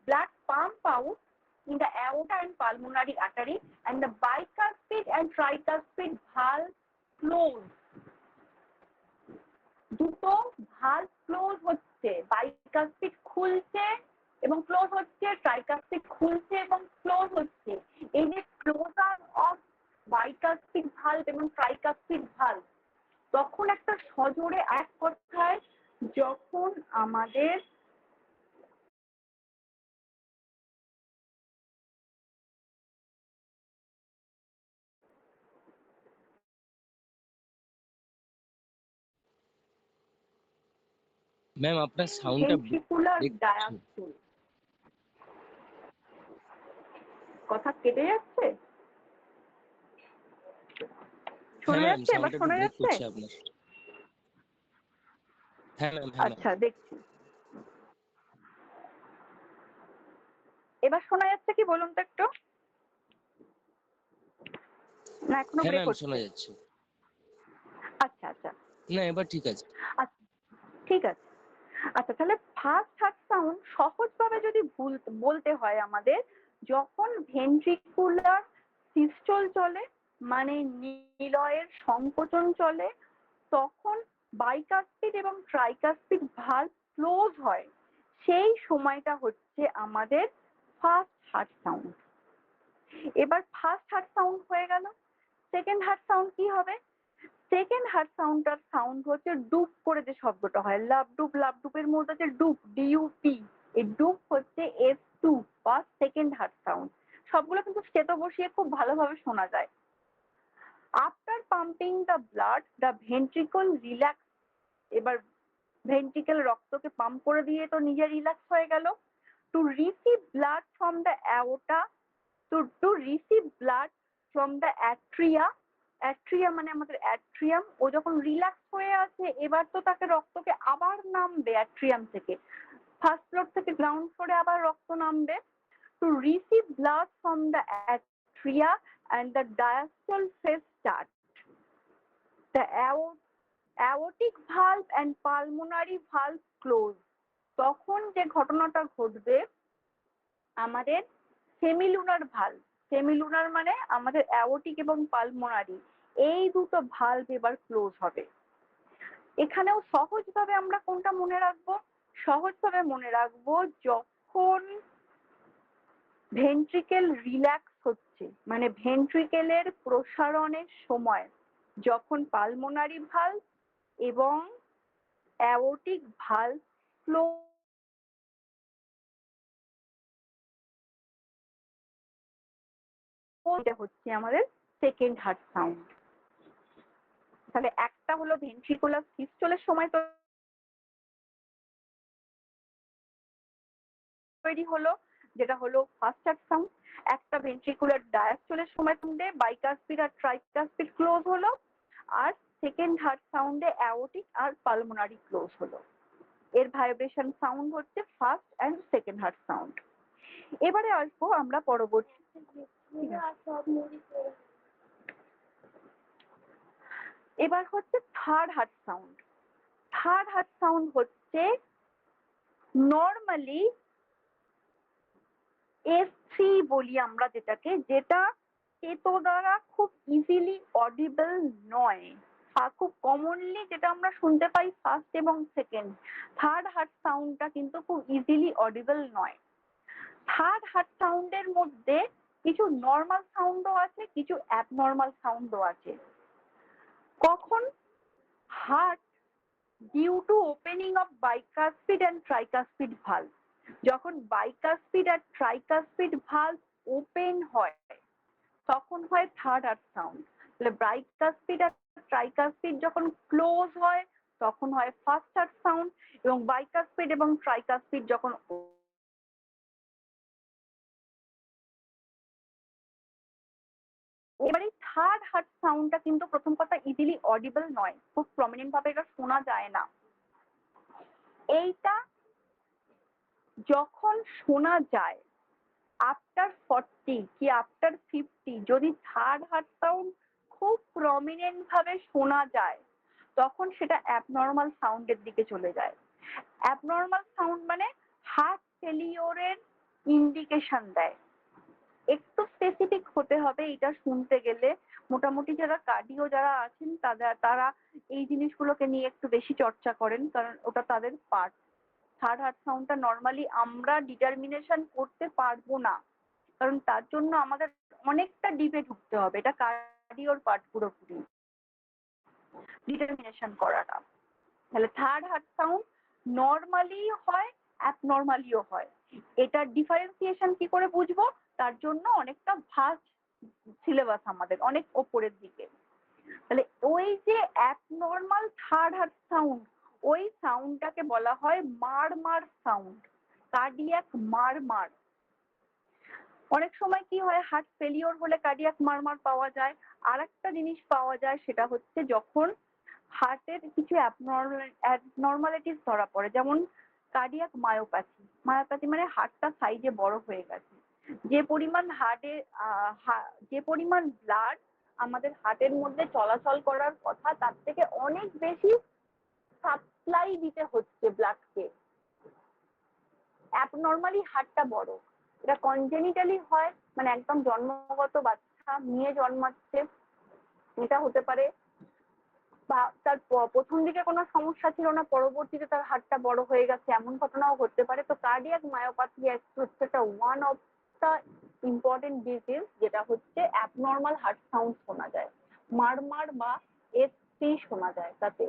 S1: blood pump out in the aorta and pulmonary artery, and the bicuspid and tricuspid valve close. দুটো ভালভ ক্লোজ হচ্ছে, বাইকাস্পিড খুলছে এবং ক্লোজ হচ্ছে, ট্রাইকাস্পিড খুলছে এবং ক্লোজ হচ্ছে। এই যে ক্লোজার অফ বাইকাস্পিড ভালভ এবং ট্রাইকাস্পিড ভালভ, তখন একটা সজোরে, এক কথায় যখন আমাদের
S3: ম্যাম আপনার সাউন্ডটা
S1: ভেন্ট্রিকুলার ডায়াস্টুল, কথা কেটে যাচ্ছে? শোনা
S3: হ্যাঁ ম্যাম,
S1: যাচ্ছে? এবার
S3: সাউন্ডটা একটু
S1: শোনা
S3: ব্রেক
S1: যাচ্ছে?
S3: করছে আপনার। হ্যাঁ ম্যাম, হ্যাঁ ম্যাম।
S1: আচ্ছা, দেখছি। এবার শোনা যাচ্ছে কি বলুন তো একটু? না এখনো
S3: হ্যাঁ
S1: ব্রেক
S3: ম্যাম,
S1: হচ্ছে?
S3: শোনা যাচ্ছে।
S1: আচ্ছা আচ্ছা
S3: না, এবার ঠিক আছে।
S1: আচ্ছা, ঠিক আছে। আচ্ছা, তাহলে ফার্স্ট হার্ট সাউন্ড সহজভাবে যদি বলতে হয় আমাদের, যখন ভেন্ট্রিকুলার সিস্টোল চলে, মানে নিলয়ের সংকোচন চলে, তখন বাইকাস্পিড এবং ট্রাইকাস্পিড ভালভ ক্লোজ হয়, সেই সময়টা হচ্ছে আমাদের ফার্স্ট হার্ট সাউন্ড। এবার ফার্স্ট হার্ট সাউন্ড হয়ে গেল, সেকেন্ড হার্ট সাউন্ড কি হবে? সেকেন্ড হার্ট সাউন্ডটার সাউন্ড হচ্ছে ডুপ করে যে শব্দটা হয়, লাভ ডুপের মধ্যে যে ডুপ, ডিইউপি, এই ডুপ হচ্ছে S2 বা সেকেন্ড হার্ট সাউন্ড। সবগুলো কিন্তু স্টেটো বসিয়ে খুব ভালোভাবে শোনা যায়। After pumping the blood the ventricle relax. এবার ভেন্ট্রিকেল রক্তকে পাম্প করে দিয়ে তো নিজে রিল্যাক্স হয়ে গেল। To receive blood from the aorta, to receive blood from the atria, atria মানে আমাদের অ্যাট্রিয়াম, ও যখন রিল্যাক্স হয়ে আছে এবার তো তাকে রক্তকে আবার নামবে অ্যাট্রিয়াম থেকে, ফার্স্ট ফ্লোর থেকে গ্রাউন্ড ফ্লোরে আবার রক্ত নামবে। To receive blood from the atria and the diastole phase start. The aortic valve and pulmonary valve close. তখন যে ঘটনাটা ঘটবে, আমাদের সেমিলুনার ভালভ, সেমিলুনার মানে আমাদের অ্যাওর্টিক এবং পালমোনারি, এই দুটো ভালভ এবার ক্লোজ হবে। এখানেও সহজভাবে আমরা কোনটা মনে রাখবো? সহজভাবে মনে রাখবো যখন ভেন্ট্রিকেল রিল্যাক্স হচ্ছে, মানে ভেন্ট্রিকেলের প্রসারণের সময় যখন পালমোনারি ভালভ এবং অ্যাওর্টিক ভালভ ক্লোজ হচ্ছে আমাদের সেকেন্ড হার্ট সাউন্ড। তাহলে একটা হলো ভেন্ট্রিকুলার সিস্টোলের সময় তৈরি হলো, যেটা হলো ফার্স্ট হার্ট সাউন্ড। একটা ভেন্ট্রিকুলার ডায়াস্টোলের সময় শুনতে বাইকাসপিড আর ট্রাইকাসপিড ক্লোজ হলো, আর সেকেন্ড হার্ট সাউন্ডে অ্যাওর্টিক আর পালমোনারি ক্লোজ হলো। এর ভাইব্রেশন সাউন্ড হচ্ছে first and second heart sound. এবারে আসবো আমরা পরবর্তী, এবার হচ্ছে third heart sound. Third heart sound হচ্ছে নর্মালি S3 বলি আমরা যেটাকে, যেটা চেতো দ্বারা খুব ইজিলি অডিবল নয়। খুব কমনলি যেটা আমরা শুনতে পাই ফার্স্ট এবং সেকেন্ড, থার্ড হার্ট সাউন্ডটা কিন্তু খুব ইজিলি অডিবল নয়। থার্ড হার্ট সাউন্ডের মধ্যে কিছু নর্মাল সাউন্ডও আছে, কিছু অ্যাবনর্মাল সাউন্ডও আছে। কখন? Heart due to opening of bicuspid and tricuspid valve, যখন বাইকাসপিড আর ট্রাইকাসপিড ভালভ ওপেন হয় তখন হয় থার্ড হার্ট সাউন্ড। তাহলে বাইকাসপিড আর ট্রাইকাসপিড যখন ক্লোজ হয় তখন হয় ফার্স্ট হার্ট সাউন্ড, এবং বাইকাসপিড এবং ট্রাইকাসপিড যখন এবারে থার্ড হার্ট সাউন্ডটা কিন্তু প্রথম কথা ইজিলি অডিবল নয়, খুব প্রমিনেন্ট ভাবে এটা শোনা যায় না। এইটা যখন শোনা যায় আফটার 40 কি আফটার 50, যদি থার্ড হার্ট সাউন্ড খুব প্রমিনেন্ট ভাবে শোনা যায় তখন সেটা অ্যাবনর্মাল সাউন্ডের দিকে চলে যায়। অ্যাবনর্মাল সাউন্ড মানে হার্ট ফেলিওরের ইন্ডিকেশন দেয়। একটু স্পেসিফিক হতে হবে এটা শুনতে গেলে। মোটামুটি যারা কার্ডিও যারা আছেন তারা এই জিনিসগুলোকে নিয়ে একটু বেশি চর্চা করেন, কারণ ওটা তাদের পার্ট। থার্ড হার্ট সাউন্ডটা নর্মালি আমরা ডিটারমিনেশন করতে পারবো না, কারণ তার জন্য আমাদের অনেকটা ডিপে ঢুকতে হবে। এটা কার্ডিওর পার্ট পুরোপুরি ডিটারমিনেশন করাটা। তাহলে থার্ড হার্ট সাউন্ড নর্মালি হয়, অ্যাবনর্মালিও হয়। এটা ডিফারেন্সিয়েশন কি করে বুঝবো? তার জন্য অনেকটা ভাস্ট সিলেবাস আমাদের, অনেক ওপরের দিকে। তাহলে ওই যে অ্যাবনর্মাল থার্ড হার্ট সাউন্ড, ওই সাউন্ডটাকে বলা হয় মারমার সাউন্ড, কার্ডিয়াক মারমার। অনেক সময় কি হয়, হার্ট ফেলিওর হলে কার্ডিয়াক মারমার পাওয়া যায়। আর একটা জিনিস পাওয়া যায়, সেটা হচ্ছে যখন হার্টের কিছু অ্যাবনর্মালিটিস ধরা পড়ে, যেমন কার্ডিয়াক মায়োপ্যাথি। মায়োপ্যাথি মানে হার্টটা সাইজে বড় হয়ে গেছে। যে পরিমাণ যে পরিমাণ ব্লাড আমাদের হার্টের মধ্যে চলাচল করার কথা তার থেকে অনেক বেশি সাপ্লাই দিতে হচ্ছে ব্লাডকে, অ্যাবনর্মালি হার্টটা বড়। এটা কনজেনিটালি হয়, মানে একদম জন্মগত বাচ্চা নিয়ে জন্মাচ্ছে, এটা হতে পারে। বা তার প্রথম দিকে কোনো সমস্যা ছিল না, পরবর্তীতে তার হার্টটা বড় হয়ে গেছে, এমন ঘটনাও ঘটতে পারে। তো কার্ডিয়াক মায়োপ্যাথি হচ্ছে একটা one of the important disease যেটা হচ্ছে অ্যাবনর্মাল হার্ট সাউন্ড শোনা যায়, মারমার বা এসসি শোনা যায় তাতে।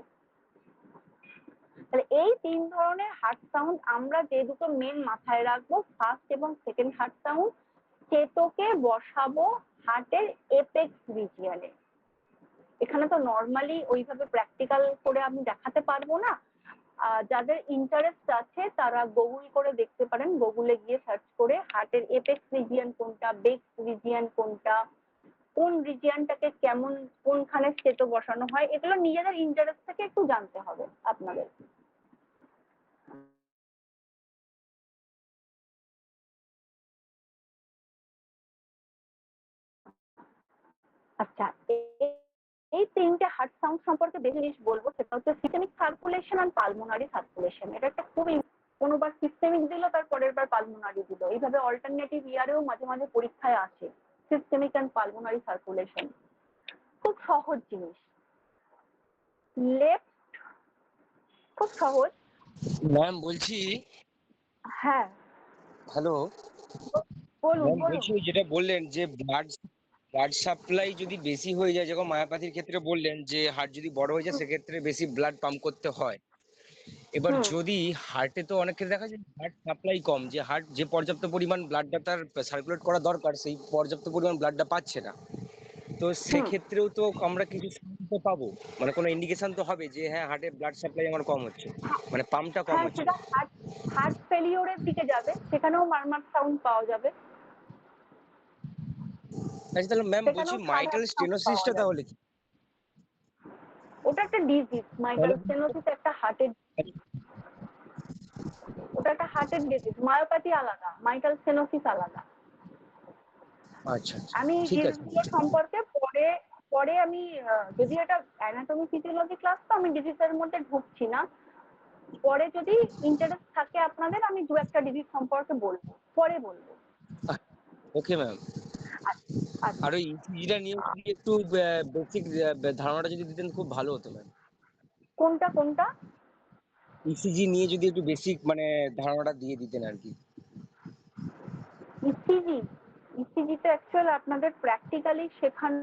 S1: তাহলে এই তিন ধরনের হার্ট সাউন্ড আমরা যে দুটো মেন মাথায় রাখবো, ফার্স্ট এবং সেকেন্ড হার্ট সাউন্ড, চেতোকে বসাবো হার্টের এপেক্স রিজিয়নে। এখানে তো নর্মালি ওইভাবে প্র্যাকটিক্যাল করে আমি দেখাতে পারবো না, যাদের ইন্টারেস্ট আছে তারা গুগল করে দেখতে পারেন, গুগলে গিয়ে সার্চ করে হার্টের এপেক্স রিজিয়ন কোনটা, বেস রিজিয়ন কোনটা, কোন রিজিয়নটাকে কেমন কোনখানে চেতো বসানো হয়, এগুলো নিজেদের ইন্টারেস্ট থেকে একটু জানতে হবে আপনাদের। আচ্ছা, এই তিনটে হার্ট সাউন্ড সম্পর্কে বেশি জিনিস বলবো, সেটা হচ্ছে সিস্টেমিক সার্কুলেশন আর পালমোনারি সার্কুলেশন। এটা একটা খুবই, কোনোবার সিস্টেমিক দিল তার পরের বার পালমোনারি দিল, এইভাবে অল্টারনেটিভ ইয়ারেও মাঝে মাঝে পরীক্ষায় আসে সিস্টেমিক অ্যান্ড পালমোনারি সার্কুলেশন। খুব সহজ জিনিস, লেফট, খুব সহজ।
S3: ম্যাম বলছি,
S1: হ্যাঁ
S3: হ্যালো
S1: বলুন
S3: ম্যাম,
S1: বলুন।
S3: বলছি ওই যেটা বললেন যে ব্লাড ব্লাড সাপ্লাই যদি বেশি হয়ে যায়, যেরকম মায়াপাথির ক্ষেত্রে বললেন যে হার্ট যদি বড় হয়ে যায় সেক্ষেত্রে বেশি ব্লাড পাম্প করতে হয়। এবার
S1: হুম
S3: যদি হার্টে তো অনেক ক্ষেত্রে দেখা যায় হার্ট সাপ্লাই কম, যে হার্ট যে পর্যাপ্ত পরিমাণ ব্লাডটা তার সার্কুলেট করা দরকার সেই পর্যাপ্ত পরিমাণ ব্লাডটা পাচ্ছে না, তো
S1: হুম
S3: সেক্ষেত্রেও তো আমরা কিছু sign তো পাবো, মানে কোনো ইন্ডিকেশন তো হবে যে হ্যাঁ হার্টে ব্লাড সাপ্লাই আমার কম হচ্ছে, মানে পাম্পটা কম
S1: হ্যাঁ,
S3: হচ্ছে।
S1: সেটা হার্ট হার্ট ফেলিওরের দিকে যাবে, সেখানেও মারমার সাউন্ড পাওয়া যাবে,
S3: আচ্ছা তাহলে ম্যাম বলছি
S1: সেখানেও
S3: মাইটাল
S1: সাধারণ সাউন্ড পাওয়া
S3: স্টেনোসিসটা
S1: যাবে।
S3: তাহলে কি?
S1: ওটা একটা ডিজিজ, মাইটাল
S3: তাহলে
S1: স্টেনোসিস একটা হার্টের, ওটা একটা হার্টের ডিজিজ। মায়োপ্যাথি আলাদা, মাইটাল স্টেনোসিস আলাদা।
S3: আচ্ছা আচ্ছা
S1: আমি
S3: ঠিক আছে।
S1: ডিজিজগুলো সম্পর্কে পরে পরে আমি যদি এটা অ্যানাটমি ফিজিওলজি ক্লাস, তো আমি ডিজিজের মধ্যে ঢুকছি না, পরে যদি ইন্টারেস্ট থাকে আপনাদের আমি দু একটা ডিজিজ সম্পর্কে বলবো, পরে বলবো।
S3: Okay ma'am.
S1: আচ্ছা,
S3: আর ওই ইসিজিটা নিয়ে যদি একটু বেসিক ধারণাটা যদি দিতেন খুব ভালো হতো ম্যাম।
S1: কোনটা কোনটা?
S3: ইসিজি নিয়ে যদি একটু বেসিক মানে ধারণাটা দিয়ে দিতেন আর কি।
S1: ইসিজি, ইসিজি তো অ্যাকচুয়াল আপনাদের প্র্যাকটিক্যালি শেখানো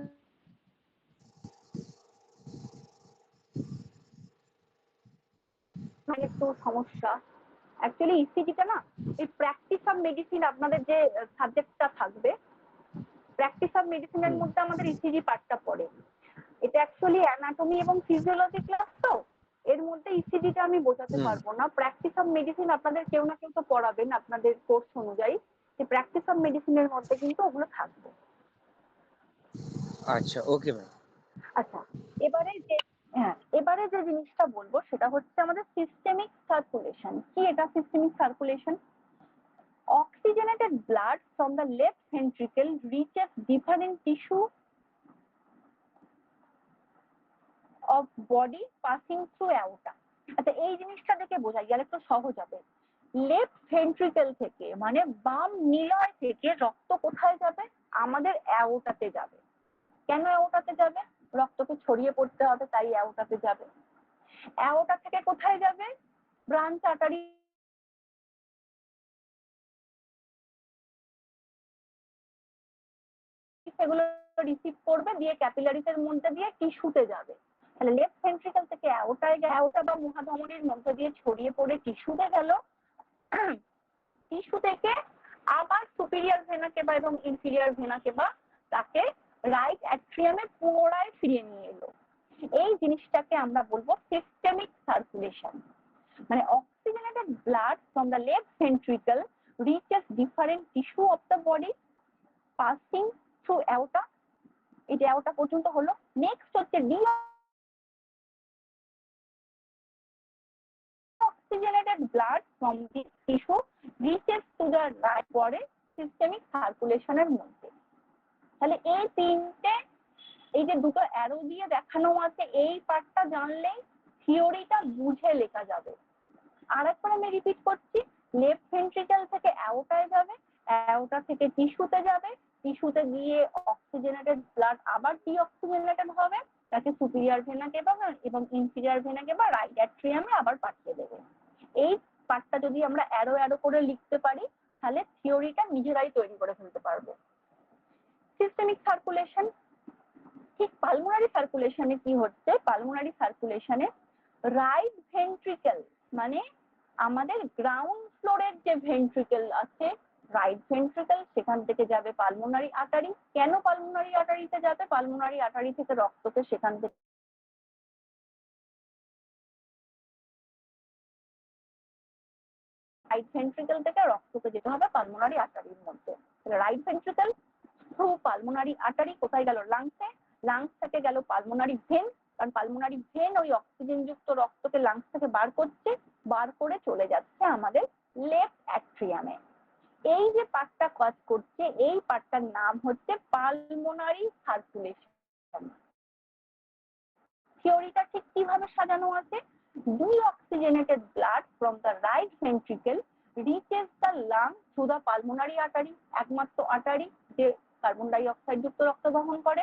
S1: একটু সমস্যা। অ্যাকচুয়ালি ইসিজিটা না, এই প্র্যাকটিস অফ মেডিসিন আপনাদের যে সাবজেক্টটা থাকবে, প্র্যাকটিস অফ মেডিসিনের
S3: হুম
S1: মধ্যে আমাদের ইসিজি পার্টটা পড়ে। এটা অ্যাকচুয়ালি অ্যানাটমি এবং ফিজিওলজি ক্লাস, তো এর মধ্যে ইসিজিটা আমি বোঝাতে
S3: হুম।
S1: পারবো না। প্র্যাকটিস অফ মেডিসিন আপনাদের কেউ না কেউ তো পড়াবেন আপনাদের কোর্স অনুযায়ী, যে প্র্যাকটিস অফ মেডিসিনের মধ্যে কিন্তু ওগুলো থাকবে।
S3: আচ্ছা ওকে ম্যাম।
S1: আচ্ছা, এবারে যে, হ্যাঁ, এবারে যে জিনিসটা বলবো সেটা হচ্ছে আমাদের সিস্টেমিক সার্কুলেশন। কি এটা systemic circulation? Oxygenated blood from the left ventricle reaches different tissue of body passing through aorta. আচ্ছা, এই জিনিসটা দেখে বোঝা গেল একটু সহজ হবে। লেফট ভেন্ট্রিকেল থেকে মানে বাম নিলয় থেকে রক্ত কোথায় যাবে? আমাদের অ্যাওর্টাতে যাবে। কেন অ্যাওর্টাতে যাবে? রক্তকে ছড়িয়ে পড়তে হবে, তাই অ্যাওর্টাতে যাবে। অ্যাওর্টা থেকে কোথায় যাবে? ব্রাঞ্চ আর্টারি, সেগুলো রিসিভ করবে, দিয়ে ক্যাপিলারিসের মধ্যে দিয়ে টিস্যুতে যাবে। তাহলে লেফট ভেন্ট্রিকল থেকে অ্যাওর্টায়, অ্যাওর্টা বা মহাধমনির মধ্যে দিয়ে ছড়িয়ে পড়ে টিস্যুতে গেল, টিস্যু থেকে আবার সুপিরিয়র ভেনা কেবা এবং ইনফিরিয়র ভেনা কেবা তাকে রাইট অ্যাট্রিয়ামে পুনরায় ফিরিয়ে নিয়ে এলো। এই জিনিসটাকে আমরা বলবো সিস্টেমিক সার্কুলেশন। মানে oxygenated blood from the left ventricle reaches different tissue of the body passing through aorta, এই যে aorta পর্যন্ত হলো। নেক্সট হচ্ছে deoxygenated blood from the tissue reaches to the right পরে সিস্টেমিক সার্কুলেশনের মধ্যে। তাহলে এই তিনটে, এই যে দুটো অ্যারো দিয়ে দেখানো আছে, এই পার্টটা জানলেই থিওরিটা বুঝে লেখা যাবে। আরেকবার আমি রিপিট করছি, লেফট ভেন্ট্রিকল থেকে অ্যাওর্টায় যাবে, অ্যাওর্টা থেকে টিস্যুতে যাবে, টিস্যুতে গিয়ে অক্সিজেনেটেড ব্লাড আবার ডিঅক্সিজেনেটেড হবে, তাকে সুপিরিয়র ভেনা কেবা এবং ইনফিরিয়র ভেনা কেবা রাইট অ্যাট্রিয়ামে আবার পাঠিয়ে দেবে। এই পার্টটা যদি আমরা অ্যারো অ্যারো করে লিখতে পারি, তাহলে থিওরিটা নিজেরাই তৈরি করে ফেলতে পারবো। সিস্টেমিক সার্কুলেশন, ঠিক পালমোনারি সার্কুলেশনে কি হচ্ছে, পালমোনারি সার্কুলেশনে রাইট ভেন্ট্রিকেল মানে আমাদের গ্রাউন্ড ফ্লোরের যে ভেন্ট্রিকেল আছে রাইট ভেন্ট্রিকেল, সেখান থেকে যাবে পালমোনারি আর্টারি। কেন পালমোনারি আর্টারিতে যাবে? পালমোনারি আর্টারি থেকে রক্তকে সেখান থেকে রাইট ভেন্ট্রিকেল থেকে রক্তকে যেতে হবে পালমোনারি আর্টারির মধ্যে। Right ventricle through pulmonary artery কোথায় গেল? লাংসে। লাংস থেকে গেল পালমোনারি ভেন, কারণ পালমোনারি ভেন ওই অক্সিজেন যুক্ত রক্তকে লাংস থেকে বার করছে, বার করে চলে যাচ্ছে আমাদের লেফট অ্যাট্রিয়ামে। এই যে পার্টটা কাজ করছে এই পার্টটার নাম হচ্ছে পালমোনারি সার্কুলেশন। থিওরিটা ঠিক কিভাবে সাজানো আছে? Deoxygenated blood from the right ventricle reaches the lung through the pulmonary artery, একমাত্র আর্টারি যে কার্বন ডাই অক্সাইড যুক্ত রক্ত বহন করে।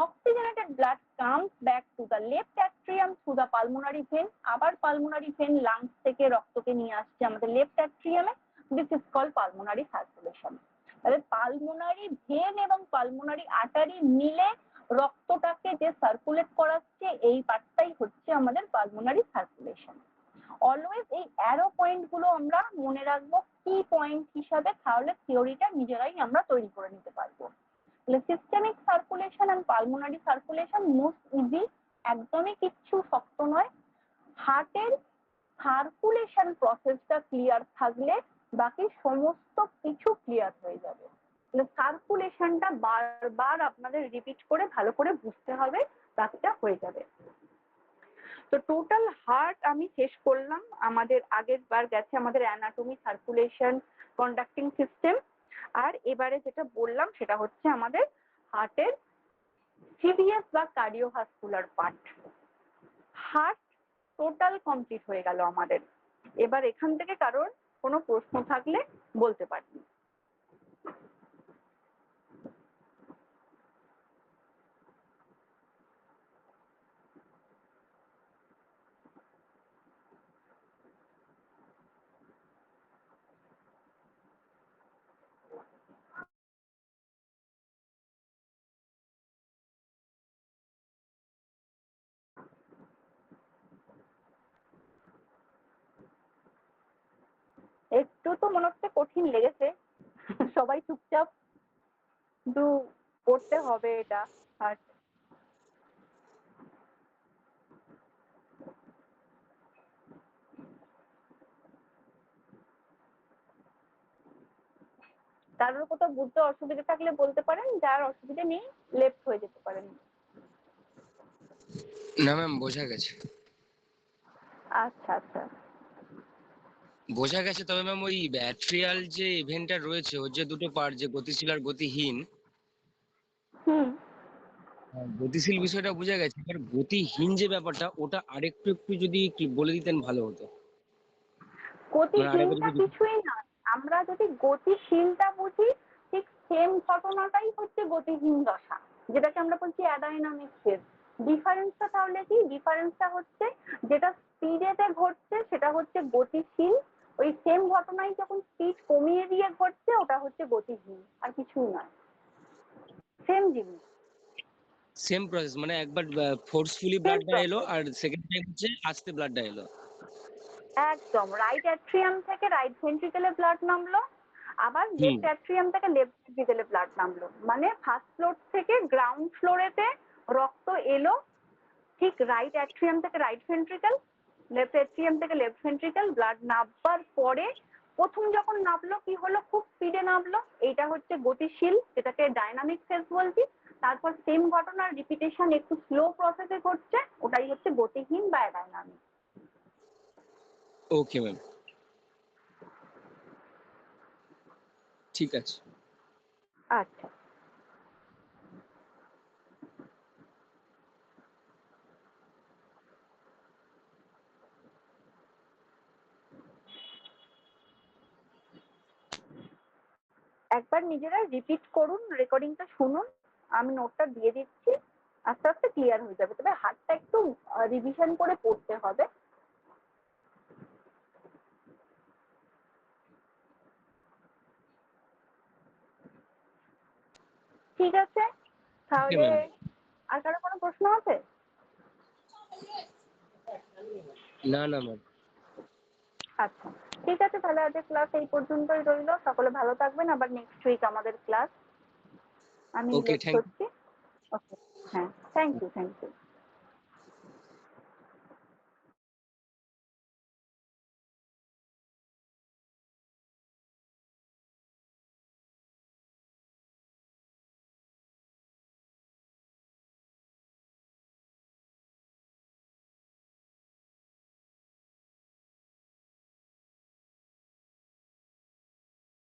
S1: Oxygenated blood comes back to the left atrium through the pulmonary vein, আবার পালমোনারি ভেন লাংস থেকে রক্তকে নিয়ে আসছে আমাদের লেফট অ্যাট্রিয়ামে। This is called pulmonary circulation. তাহলে পালমোনারি ভেন এবং পালমোনারি আর্টারি মিলে রক্তটাকে যে সার্কুলেট করাচ্ছে এই পার্টটাই হচ্ছে আমাদের পালমোনারি সার্কুলেশন। অলওয়েজ এই অ্যারো পয়েন্ট গুলো আমরা মনে রাখবো কি পয়েন্ট হিসাবে, তাহলে থিওরিটা নিজেরাই আমরা তৈরি করে নিতে পারবো। Systemic circulation and pulmonary circulation most easy, একদমই কিচ্ছু শক্ত নয়। হার্টের সার্কুলেশন প্রসেসটা ক্লিয়ার থাকলে বাকি সমস্ত কিছু ক্লিয়ার হয়ে যাবে। সার্কুলেশনটা বারবার আপনাদের রিপিট করে ভালো করে বুঝতে হবে, বাকিটা হয়ে যাবে। তো টোটাল হার্ট আমি শেষ করলাম। আমাদের আগের বার গেছে আমাদের অ্যানাটমি, সার্কুলেশন, কন্ডাক্টিং সিস্টেম, আর এবারে যেটা বললাম সেটা হচ্ছে আমাদের হার্টের সিভিএস বা cardiovascular part. Heart total complete হয়ে গেল আমাদের। এবার এখান থেকে কারোর কোনো প্রশ্ন থাকলে বলতে পারি। একটু তো মনে হচ্ছে কঠিন লেগেছে, সবাই চুপচাপ, কিন্তু করতে হবে এটা। আর কারোর কোথাও বুঝতে অসুবিধা থাকলে বলতে পারেন, যার অসুবিধা নেই লেফট হয়ে যেতে পারেন।
S3: না ম্যাম, বোঝা গেছে।
S1: আচ্ছা আচ্ছা।
S3: বোঝা গেছে, তবে ম্যাম ওই ব্যাট্রিয়াল যে ইভেন্টটা রয়েছে ওর যে দুটো পার্ট, যে গতিশীল আর গতিহীন,
S1: হুম।
S3: গতিশীল বিষয়টা বোঝা গেছে, এবার গতিহীন যে ব্যাপারটা ওটা আরেকটু একটু যদি বলে দিতেন ভালো হতো। মানে আরেকবার
S1: গতিহীনটা
S3: যদি।
S1: কিছুই না, আমরা যদি গতিশীলটা বুঝি ঠিক সেম ঘটনাটাই হচ্ছে গতিহীন দশা, যেটাকে আমরা বলছি অ্যাডাইনামিক ফেজ। ডিফারেন্সটা তাহলে কি? ডিফারেন্সটা হচ্ছে যেটা স্পিডেতে ঘটছে সেটা হচ্ছে গতিশীল, ওই সেম ঘটনাই যখন স্পিড কমিয়ে দিয়ে ঘটছে ওটা হচ্ছে গতিহীন, আর কিছুই নয়, সেম জিনিস।
S3: সেম প্রসেস, মানে একবার ফোর্সফুলি
S1: সেম
S3: ব্লাডটা এলো
S1: প্রসেস,
S3: আর সেকেন্ড টাইম হচ্ছে আস্তে ব্লাডটা এলো।
S1: একদম। রাইট অ্যাট্রিয়াম থেকে রাইট ভেন্ট্রিকেলে ব্লাড নামলো, আবার
S3: হুম।
S1: লেফট অ্যাট্রিয়াম থেকে লেফট ভেন্ট্রিকেলে ব্লাড নামলো, মানে ফার্স্ট ফ্লোর থেকে গ্রাউন্ড ফ্লোরেতে রক্ত এলো, ঠিক রাইট অ্যাট্রিয়াম থেকে রাইট ভেন্ট্রিকেল, লেফট অ্যাট্রিয়াম থেকে লেফট ভেন্ট্রিকেল, ব্লাড নামবার পরে প্রথম যখন নামলো কি হলো, খুব স্পিডে নামলো, এইটা হচ্ছে গতিশীল, যেটাকে ডাইনামিক ফেজ বলছি। তারপর সেম ঘটনার রিপিটেশন একটু স্লো প্রসেসে ঘটছে, ওটাই হচ্ছে গতিহীন বা ডাইনামিক।
S3: ওকে ম্যাম, ঠিক আছে।
S1: আচ্ছা, একবার নিজেরা রিপিট করুন, রেকর্ডিংটা শুনুন, আমি নোটটা দিয়ে দিচ্ছি, আস্তে আস্তে ক্লিয়ার হয়ে যাবে। তবে হাতটা একটু রিভিশন করে পড়তে হবে। ঠিক আছে, তাহলে
S3: ma'am.
S1: আর কারো কোনো প্রশ্ন আছে?
S3: না না ম্যাম।
S1: আচ্ছা, ঠিক আছে, তাহলে আজকে ক্লাস এই পর্যন্তই রইলো। সকলে ভালো থাকবেন, আবার নেক্সট উইক আমাদের ক্লাস। আমি
S3: ওকে,
S1: লেট
S3: থ্যাংক
S1: করছি। ওকে, হ্যাঁ, থ্যাংক ইউ।